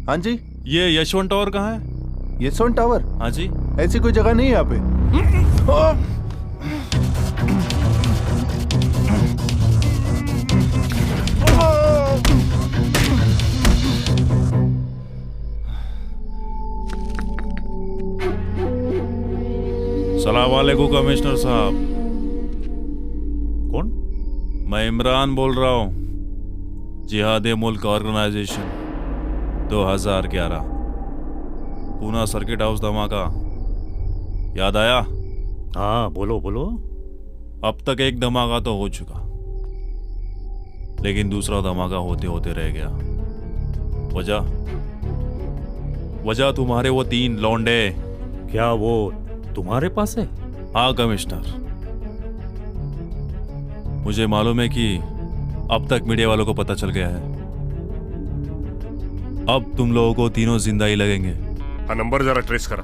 हाँ जी. ये यशवंत टावर कहाँ है? यशवंत टावर? हाँ जी. ऐसी कोई जगह नहीं है यहाँ पे. सलाम वालेकुम कमिश्नर साहब. कौन? मैं इमरान बोल रहा हूँ, जिहाद मुल्क ऑर्गेनाइजेशन 2011, पूना सर्किट हाउस धमाका याद आया? हाँ बोलो बोलो. अब तक एक धमाका तो हो चुका, लेकिन दूसरा धमाका होते होते रह गया. वजह तुम्हारे वो 3 लौंडे. क्या वो तुम्हारे पास है? हाँ कमिश्नर, मुझे मालूम है कि अब तक मीडिया वालों को पता चल गया है. अब तुम लोगों को तीनों जिंदा ही लगेंगे. हा नंबर जरा ट्रेस करा.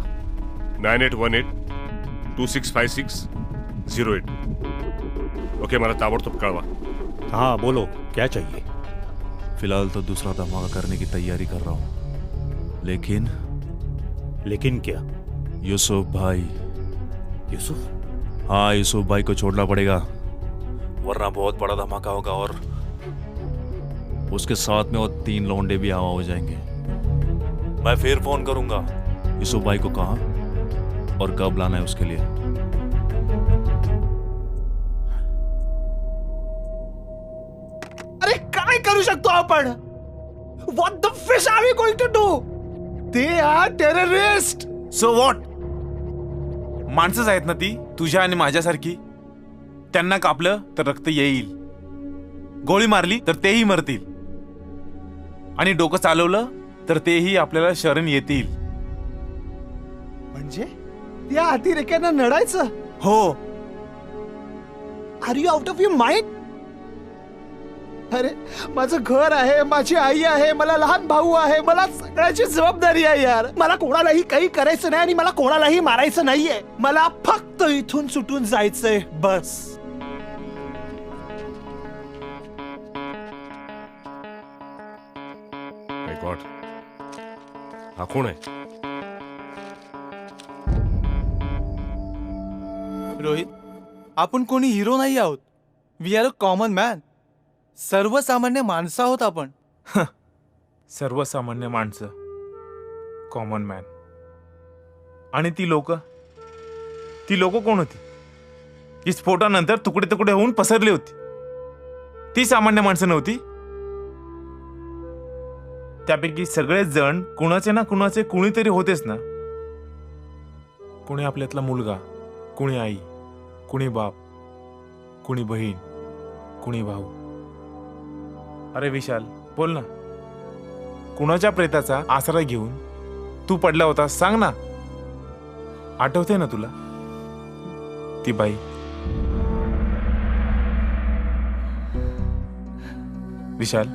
9818265608. ओके, मला ताबडतोब कळवा. हाँ बोलो, क्या चाहिए? फिलहाल तो दूसरा धमाका करने की तैयारी कर रहा हूँ, लेकिन क्या? यूसुफ भाई. यूसुफ? हाँ, यूसुफ भाई को छोड़ना पड़ेगा, वरना बहुत बड़ा धमाका होगा और उसके साथ में वो 3 लौंडे भी आवा हो जाएंगे. मैं फिर फोन करूंगा यूसुफ भाई को कहाँ और कब लाना है उसके लिए. अरे काय करू शकतो आपण? What the fish are we going to do? They are terrorist. So what? माणसंच आहेत ना ती, तुझ्या आणि माझ्यासारकी. त्यांना कापलं तर रक्त येईल, गोळी मारली तर तेही मरतील, आणि डोकं चालवलं तर तेही आपल्याला शरण येतील. म्हणजे त्या अतिरेक्यांना नडायचं? हो. Are you out of your mind? अरे माझं घर आहे, माझी आई आहे, मला लहान भाऊ आहे, मला सगळ्याची जबाबदारी आहे यार. मला कोणालाही काही करायचं नाही आणि मला कोणालाही मारायचं नाहीये. मला फक्त इथून सुटून जायचंय, बस. माय गॉड, हा कोण आहे? रोहित, आपण कोणी हिरो नाही आहोत. We are a common man. सर्वसामान्य माणसं आहोत आपण. सर्वसामान्य माणसं, कॉमन मॅन. आणि ती लोक कोण होती? जी स्फोटानंतर तुकडे तुकडे होऊन पसरली होती, ती सामान्य माणसं नव्हती. त्यापैकी सगळेच जण कुणाचे ना कुणाचे कुणीतरी होतेच ना. कुणी आपल्यातला मुलगा, कुणी आई, कुणी बाप, कुणी बहीण, कुणी भाऊ. अरे विशाल, बोल ना, कुणाच्या प्रेताचा आसरा घेऊन तू पडला होता, सांग ना. आठवते ना तुला ती बाई? विशाल,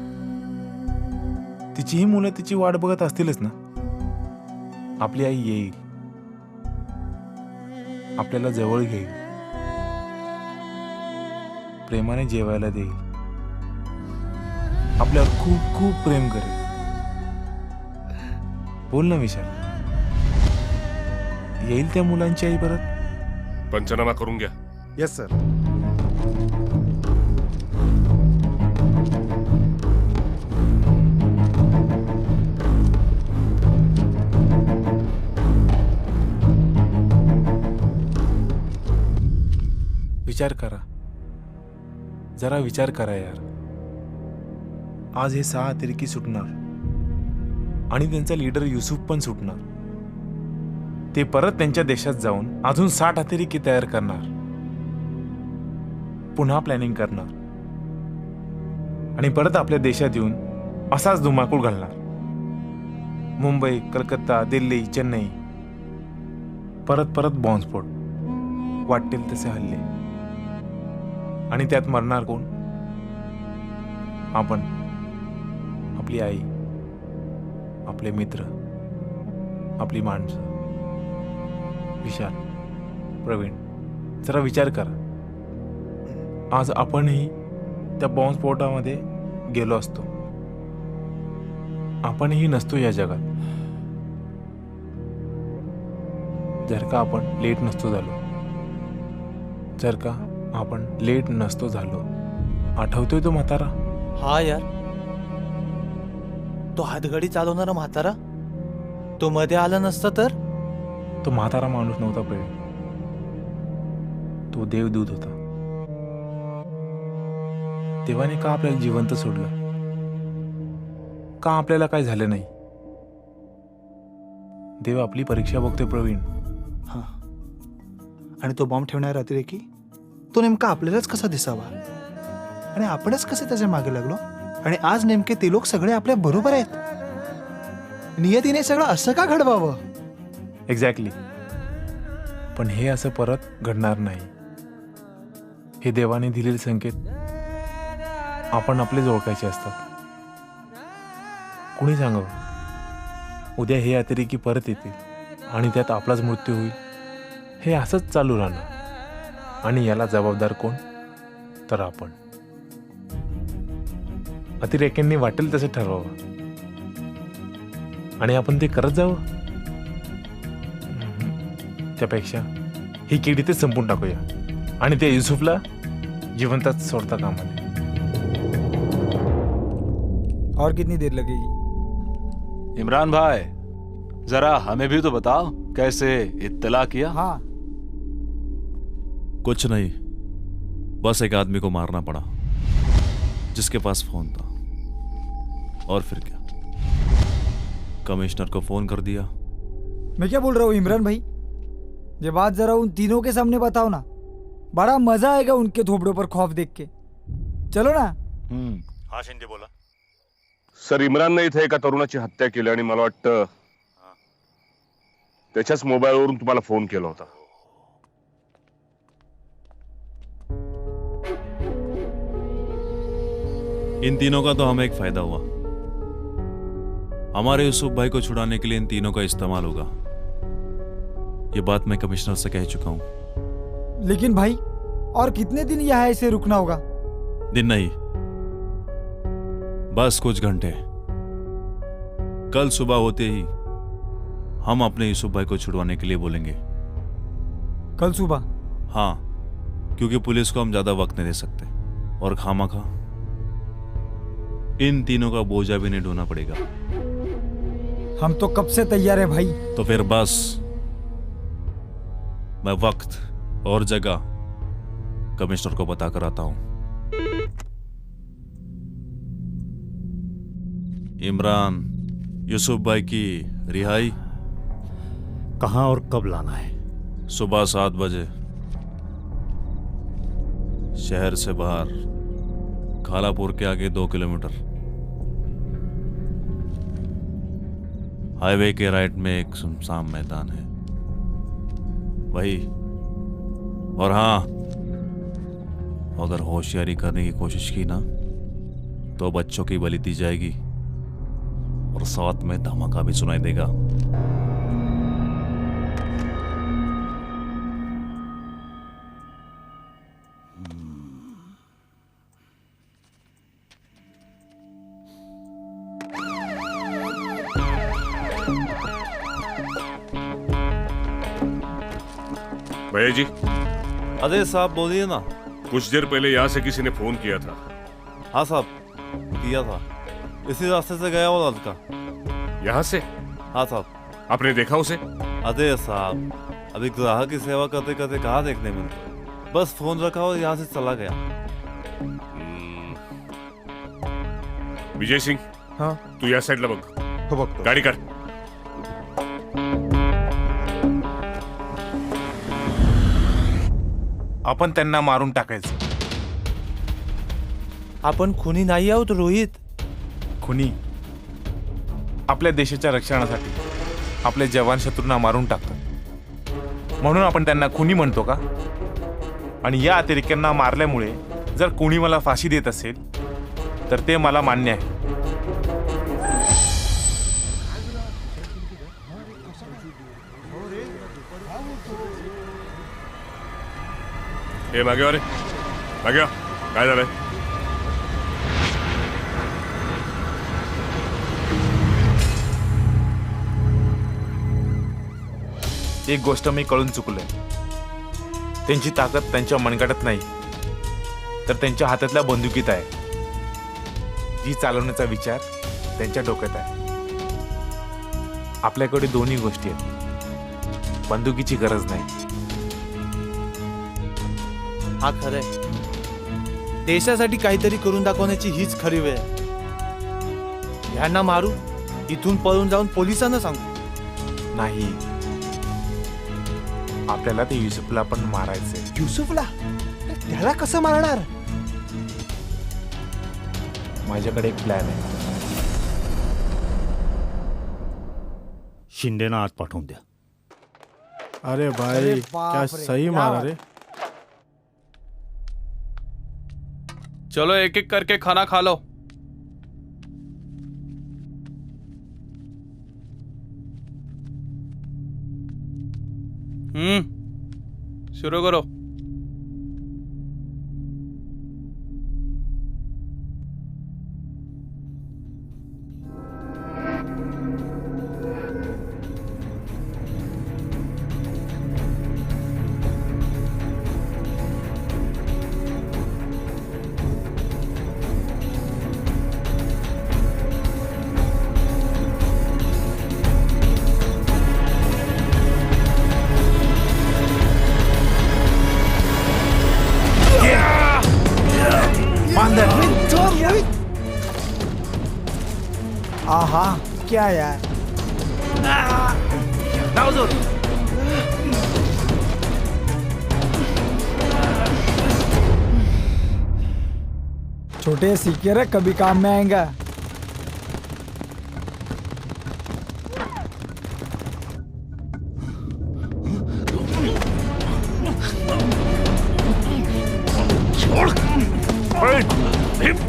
तिचीही मुलं तिची वाट बघत असतीलच ना. आपली आई येईल, आपल्याला जवळ घेईल, प्रेमाने जेवायला देईल, आपल्यावर खूप खूप प्रेम करेल. बोल ना विशाल, येईल त्या मुलांची आई परत? पंचनामा करून घ्या. Yes sir. विचार करा, जरा विचार करा यार. आज हे 6 अतिरेकी सुटणार आणि त्यांचा लीडर युसुफ पण सुटणार. ते परत त्यांच्या देशात जाऊन अजून 60 अतिरेकी तयार करणार, पुन्हा प्लॅनिंग करणार आणि परत आपल्या देशात येऊन असाच धुमाकूळ घालणार. मुंबई, कलकत्ता, दिल्ली, चेन्नई, परत परत बॉम्बस्फोट, वाटेल तसे हल्ले. आणि त्यात मरणार कोण? आपण, आपली आई, आपले मित्र, आपली माणसं. विशाल, प्रवीण, जरा विचार करा. आज आपणही त्या बॉम्बस्फोटामध्ये गेलो असतो, आपणही नसतो या जगात, जर का आपण लेट नसतो झालो. जर का आपण लेट नसतो झालो. आठवतोय तो म्हातारा? हा यार, तो हातगाडी चालवणारा म्हातारा, तो मध्ये आला नसता तर? तो म्हातारा माणूस नव्हता प्रवीण, तो देवदूत होता. देवाने का आपल्याला जिवंत सोडलं? का आपल्याला काय झालं नाही? देव आपली परीक्षा बघतोय प्रवीण. हा, आणि तो बॉम्ब ठेवणारा अतिरेकी तो नेमका आपल्यालाच कसा दिसावा आणि आपणच कसे त्याच्या मागे लागलो. आणि आज नेमके ते लोक सगळे आपल्या बरोबर आहेत. नियतीने सगळं असं का घडवावं? एक्झॅक्टली. पण हे असं परत घडणार नाही. हे देवाने दिलेले संकेत आपण आपलेच ओळखायचे असतात. कुणी सांगावं, उद्या हे अतिरेकी परत येतील आणि त्यात आपलाच मृत्यू होईल. हे असंच चालू राहणार आणि याला जबाबदार कोण? तर आपण. अतिरेक्यांनी वाटेल तसं ठरवावं आणि आपण ते करत जावं. त्यापेक्षा ही किडी ते संपून टाकूया आणि त्या युसुफला जिवंतच सोडता कामा नये. और कितनी देर लगेगी? इमरान भाई, जरा हमें भी तो बताओ, कैसे इत्तला किया? हाँ, कुछ नहीं, बस एक आदमी को मारना पड़ा जिसके पास फोन था. और फिर क्या, कमिश्नर को फोन कर दिया. मैं क्या बोल रहा हूँ इमरान भाई, ये बात जरा उन तीनों के सामने बताओ ना. बड़ा मजा आएगा उनके थोपड़ों पर खौफ देख के. चलो ना. हाँ शिंदे बोला. सर, इम्रानने इथे एका तरुणाची हत्या केली आणि मला वाटतं त्याच्याच मोबाईलवरून तुम्हाला फोन केला होता. इन तीनों का तो हमें एक फायदा हुआ. हमारे यूसुफ भाई को छुड़ाने के लिए इन तीनों का इस्तेमाल होगा. ये बात मैं कमिश्नर से कह चुका हूं. लेकिन भाई, और कितने दिन यहाँ ऐसे रुकना होगा? दिन नहीं, बस कुछ घंटे. कल सुबह होते ही हम अपने यूसुफ भाई को छुड़वाने के लिए बोलेंगे. कल सुबह? हाँ, क्योंकि पुलिस को हम ज्यादा वक्त नहीं दे सकते और खामखा इन तीनों का बोझा भी नहीं ढोना पड़ेगा. हम तो कब से तैयार है भाई. तो फिर बस मैं वक्त और जगह कमिश्नर को बता कर आता हूं. इमरान, यूसुफ भाई की रिहाई कहां और कब लाना है? सुबह 7 बजे शहर से बाहर खालापुर के आगे 2 किलोमीटर हाईवे के राइट में एक सुनसान मैदान है, वही. और हाँ, अगर होशियारी करने की कोशिश की ना तो बच्चों की बलि दी जाएगी और साथ में धमाका भी सुनाई देगा. भैया जी. अरे साहब बोलिए ना. कुछ देर पहले यहाँ से किसी ने फोन किया था. हाँ साहब, किया था. इसी रास्ते से गया वो लड़का. यहाँ से? हाँ साहब. आपने देखा उसे? अरे साहब, अभी ग्राहक की सेवा करते करते कहाँ देखने मिलता. बस फोन रखा और यहाँ से चला गया. विजय सिंग, हा तू या साईडला बघ. हो बघतो. गाडी काढ. आपण त्यांना मारून टाकायचं. आपण खुनी नाही आहोत रोहित. खुनी आपल्या देशाच्या रक्षणासाठी आपले जवान शत्रूंना मारून टाकतात, म्हणून आपण त्यांना खुनी म्हणतो का? आणि या अतिरेक्यांना मारल्यामुळे जर कोणी मला फाशी देत असेल तर ते मला मान्य आहे. हे मागे वा रे, मागे वा. काय झालंय? एक गोष्ट मी कळून चुकलोय. त्यांची ताकद त्यांच्या मनगटात नाही तर त्यांच्या हातातल्या बंदुकीत आहे, जी चालवण्याचा विचार त्यांच्या डोक्यात आहे. आपल्याकडे दोन्ही गोष्टी आहेत, बंदुकीची गरज नाही. हा खरंय. देशासाठी काहीतरी करून दाखवण्याची हीच खरी वेळ आहे. ह्यांना मारू, इथून पळून जाऊन पोलिसांना सांगू. नाही, आपल्याला ते युसुफला पण मारायचंय. युसुफला? त्याला कसं मारणार? माझ्याकडे एक प्लॅन आहे. शिंदेना आत पाठवून द्या. अरे भाई, क्या सही मारा रे. चलो एक एक करके खाना खा लो. शुरू करो. आहा, क्या यार. छोटे सीखे रे, कभी काम में आएगा.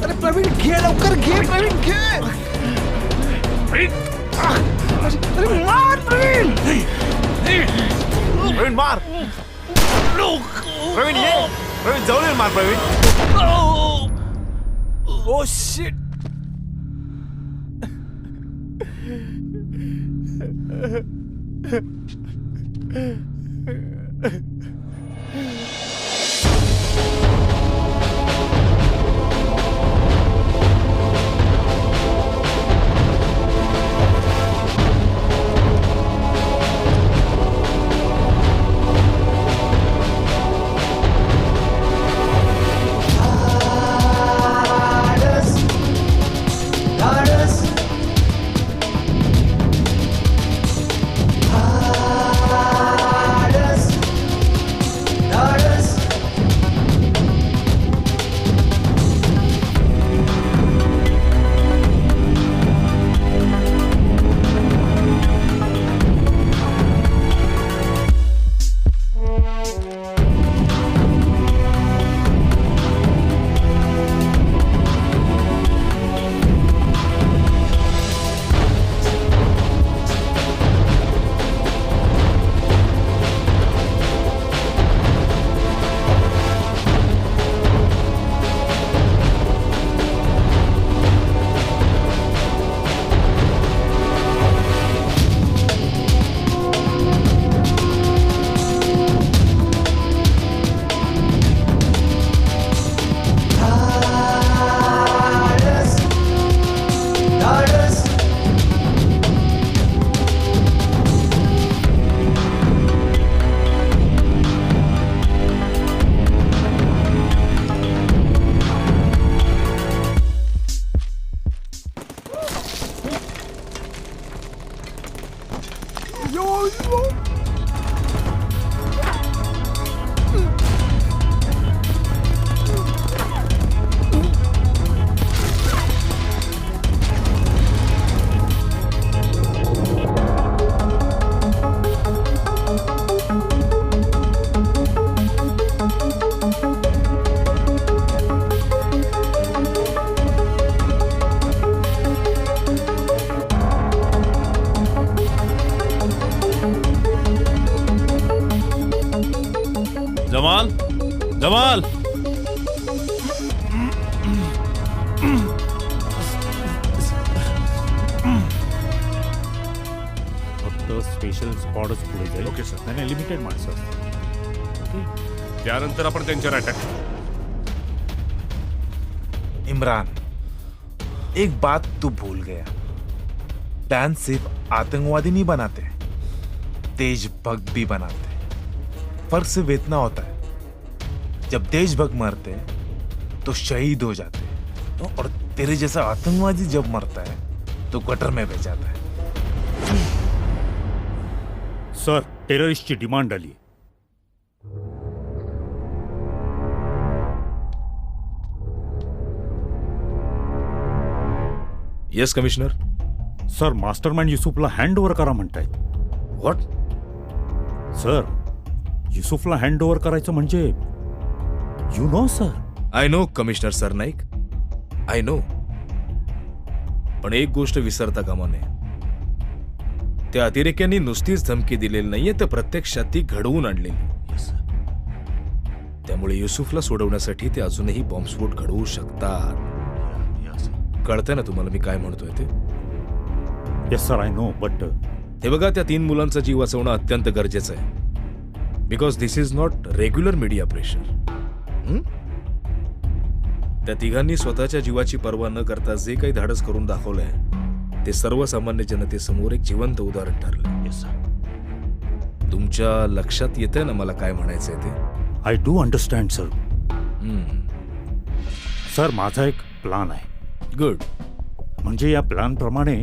अरे प्रवीण, घे लवकर, घे प्रवीण, घे. अरे मार प्रवीण. प्रवीण मार. प्रवीण ये. प्रवीण जवळ ये, मार प्रवीण. Oh shit. कमाल. फक्त स्पेशल स्क्वॉडच पुढे जाईल. Okay sir. नाही लिमिटेड माणसं असतात. त्यानंतर आपण त्यांच्यावर अटॅक. इमरान, एक बात तू भूल गया. प्लान सिर्फ आतंकवादी नहीं बनाते, देशभक्त भी बनाते. फर्क सिर्फ इतना होता है, जब देशभक्त मरते तो शहीद हो जाते, और तेरे जैसा आतंकवादी जब मरता है तो गटर में बह जाता है. सर, टेररिस्टची डिमांड आली. Yes commissioner. सर, मास्टरमाइंड युसुफला हँड ओव्हर करा म्हणतायत. व्हॉट? सर, युसुफला हँड ओव्हर करायचं म्हणजे you know sir. I know commissioner Sarnaik, I know. पण एक गोष्ट विसरता कामा नये. त्या अतिरेक्यांनी नुसतीच धमकी दिलेली नाहीये, तर प्रत्यक्षात ती घडवून आणलेली. त्यामुळे युसुफला सोडवण्यासाठी ते अजूनही बॉम्बस्फोट घडवू शकतात. कळतंय ना तुम्हाला मी काय म्हणतोय ते? Yes sir, I no. But हे बघा, त्या 3 मुलांचा जीव वाचवणं अत्यंत गरजेचं आहे. Because this is not regular media pressure. त्या तिघांनी स्वतःच्या जीवाची पर्वा न करता जे काही धाडस करून दाखवलंय ते सर्वसामान्य जनतेसमोर एक जिवंत उदाहरण ठरलं. Yes sir. तुमच्या लक्षात येतंय ना मला काय म्हणायचंय ते? I do understand sir. Sir, माझा एक प्लान आहे. गुड. म्हणजे या प्लॅन प्रमाणे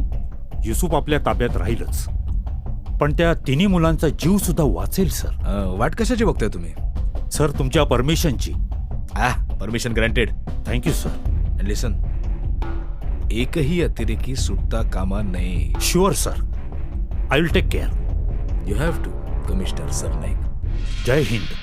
युसुफ आपल्या ताब्यात राहीलच, पण त्या तिन्ही मुलांचा जीव सुद्धा वाचेल सर. वाट कशाची बघताय तुम्ही? सर, तुमच्या परमिशनची. Permission granted. Thank you sir. And listen, एकही अतिरेकी सुटता कामा नये. Sure sir, I will take care. You have to commissioner Sarnaik. जय हिंद.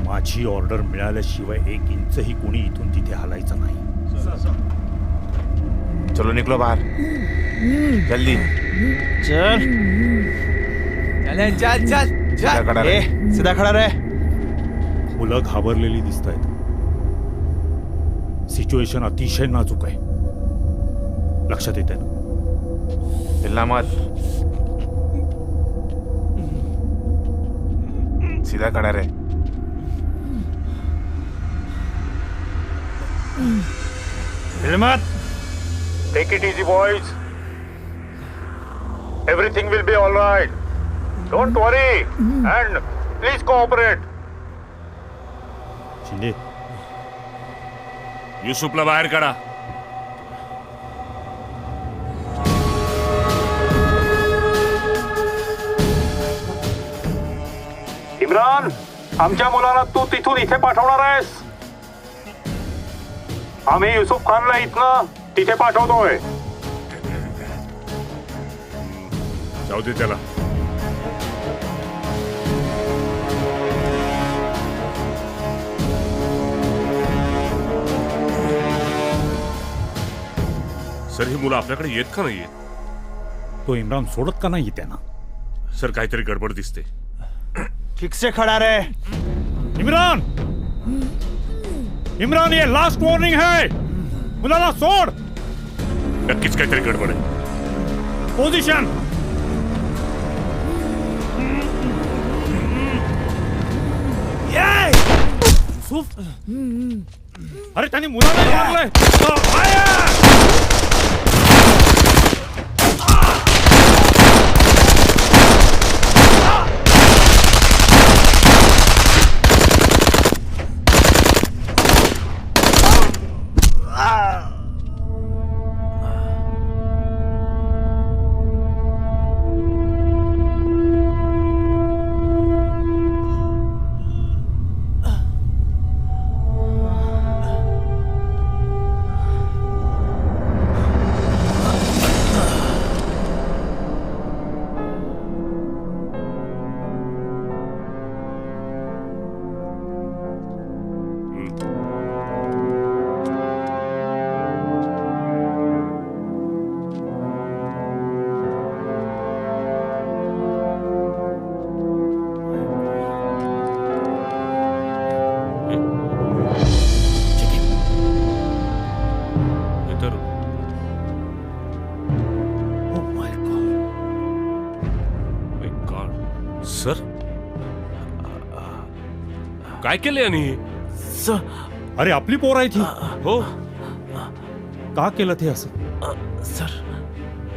माझी ऑर्डर मिळाल्याशिवाय 1 इंचही कोणी इथून तिथे हलायचं नाही. चलो निकलो बाहर. जल्दी चल. चल चल चल. सीधा खडा रे. मुलं घाबरलेली दिसत आहेत. सिच्युएशन अतिशय नाजूक आहे. लक्षात येत आहे ना? चिल्ला मत. सीधा खड़ा रहे. हिम्मत. Take it easy, boys. Everything will be all right. Don't worry. And please cooperate. Shinde, युसुफला बाहेर काढा. इम्रान, आमच्या मुलाला तू तिथून इथे पाठवणार आहेस? आम्ही युसुफ खानला इथनं तिथे पाठवतोय. जाऊ दे त्याला. सर, ही मुलं आपल्याकडे येत का नाही येत? तो इम्रान सोडत का नाही त्यांना? सर, काहीतरी गडबड दिसते. ठीक से खड़ा रे. इम्रान, इम्रान, ये लास्ट वॉर्निंग है. मुलाला सोड. नक्कीच काहीतरी गडबड आहे. पोझिशन. युसुफ, अरे त्यांनी मुलाला मारलंय. काय केले यांनी? अरे आपली पोर आहे ती. हो का केलं ते असं? सर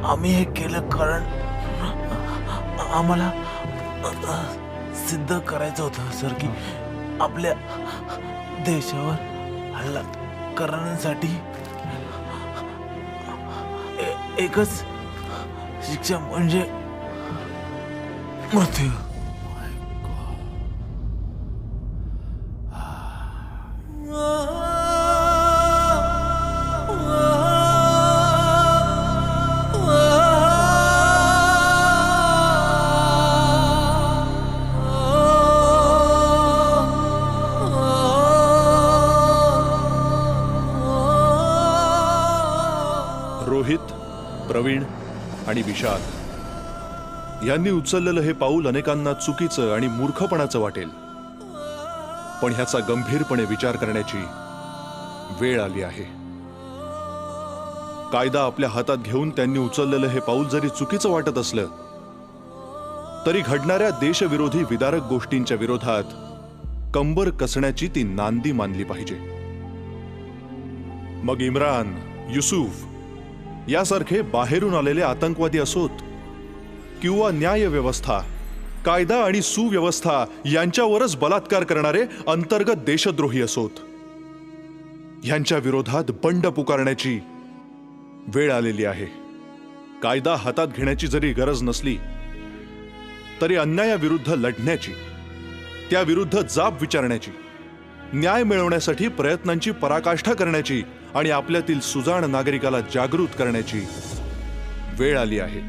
आम्ही हे केलं कारण आम्हाला सिद्ध करायचं होतं सर की आपल्या देशावर हल्ला करण्यासाठी एकच शिक्षा म्हणजे मृत्यू. रोहित, प्रवीण आणि विशाल यांनी उचललेलं हे पाऊल अनेकांना चुकीचं आणि मूर्खपणाचं वाटेल, पण ह्याचा गंभीरपणे विचार करण्याची वेळ आली आहे. कायदा आपल्या हातात घेऊन त्यांनी उचललेलं हे पाऊल जरी चुकीचं वाटत असलं तरी घडणाऱ्या देशविरोधी विदारक गोष्टींच्या विरोधात कंबर कसण्याची ती नांदी मानली पाहिजे. मग इम्रान, युसुफ यासारखे बाहेरून आलेले आतंकवादी असोत किंवा न्यायव्यवस्था, कायदा आणि सुव्यवस्था यांच्यावरच बलात्कार करणारे अंतर्गत देशद्रोही असोत, यांच्या विरोधात बंड पुकारण्याची वेळ आलेली आहे. कायदा हातात घेण्याची जरी गरज नसली तरी अन्यायाविरुद्ध लढण्याची, त्याविरुद्ध जाब विचारण्याची, न्याय मिळवण्यासाठी प्रयत्नांची पराकाष्ठा करण्याची आणि आपल्यातील सुजाण नागरिकाला जागृत करण्याची वेळ आली आहे.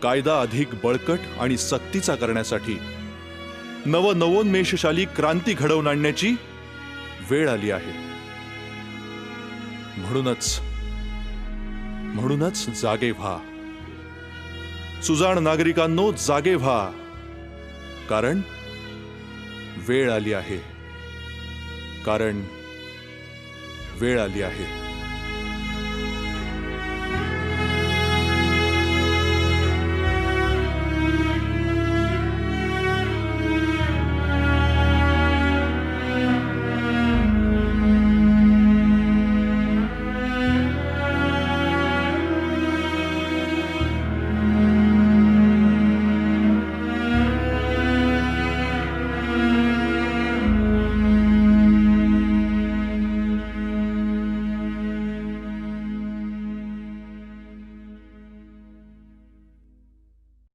कायदा अधिक बळकट आणि सक्तीचा करण्यासाठी नवोन्मेषशाली क्रांती घडवून आणण्याची वेळ आली आहे. म्हणूनच जागे व्हा सुजाण नागरिकांनो, जागे व्हा, कारण वेळ आली आहे. वेळ आली आहे.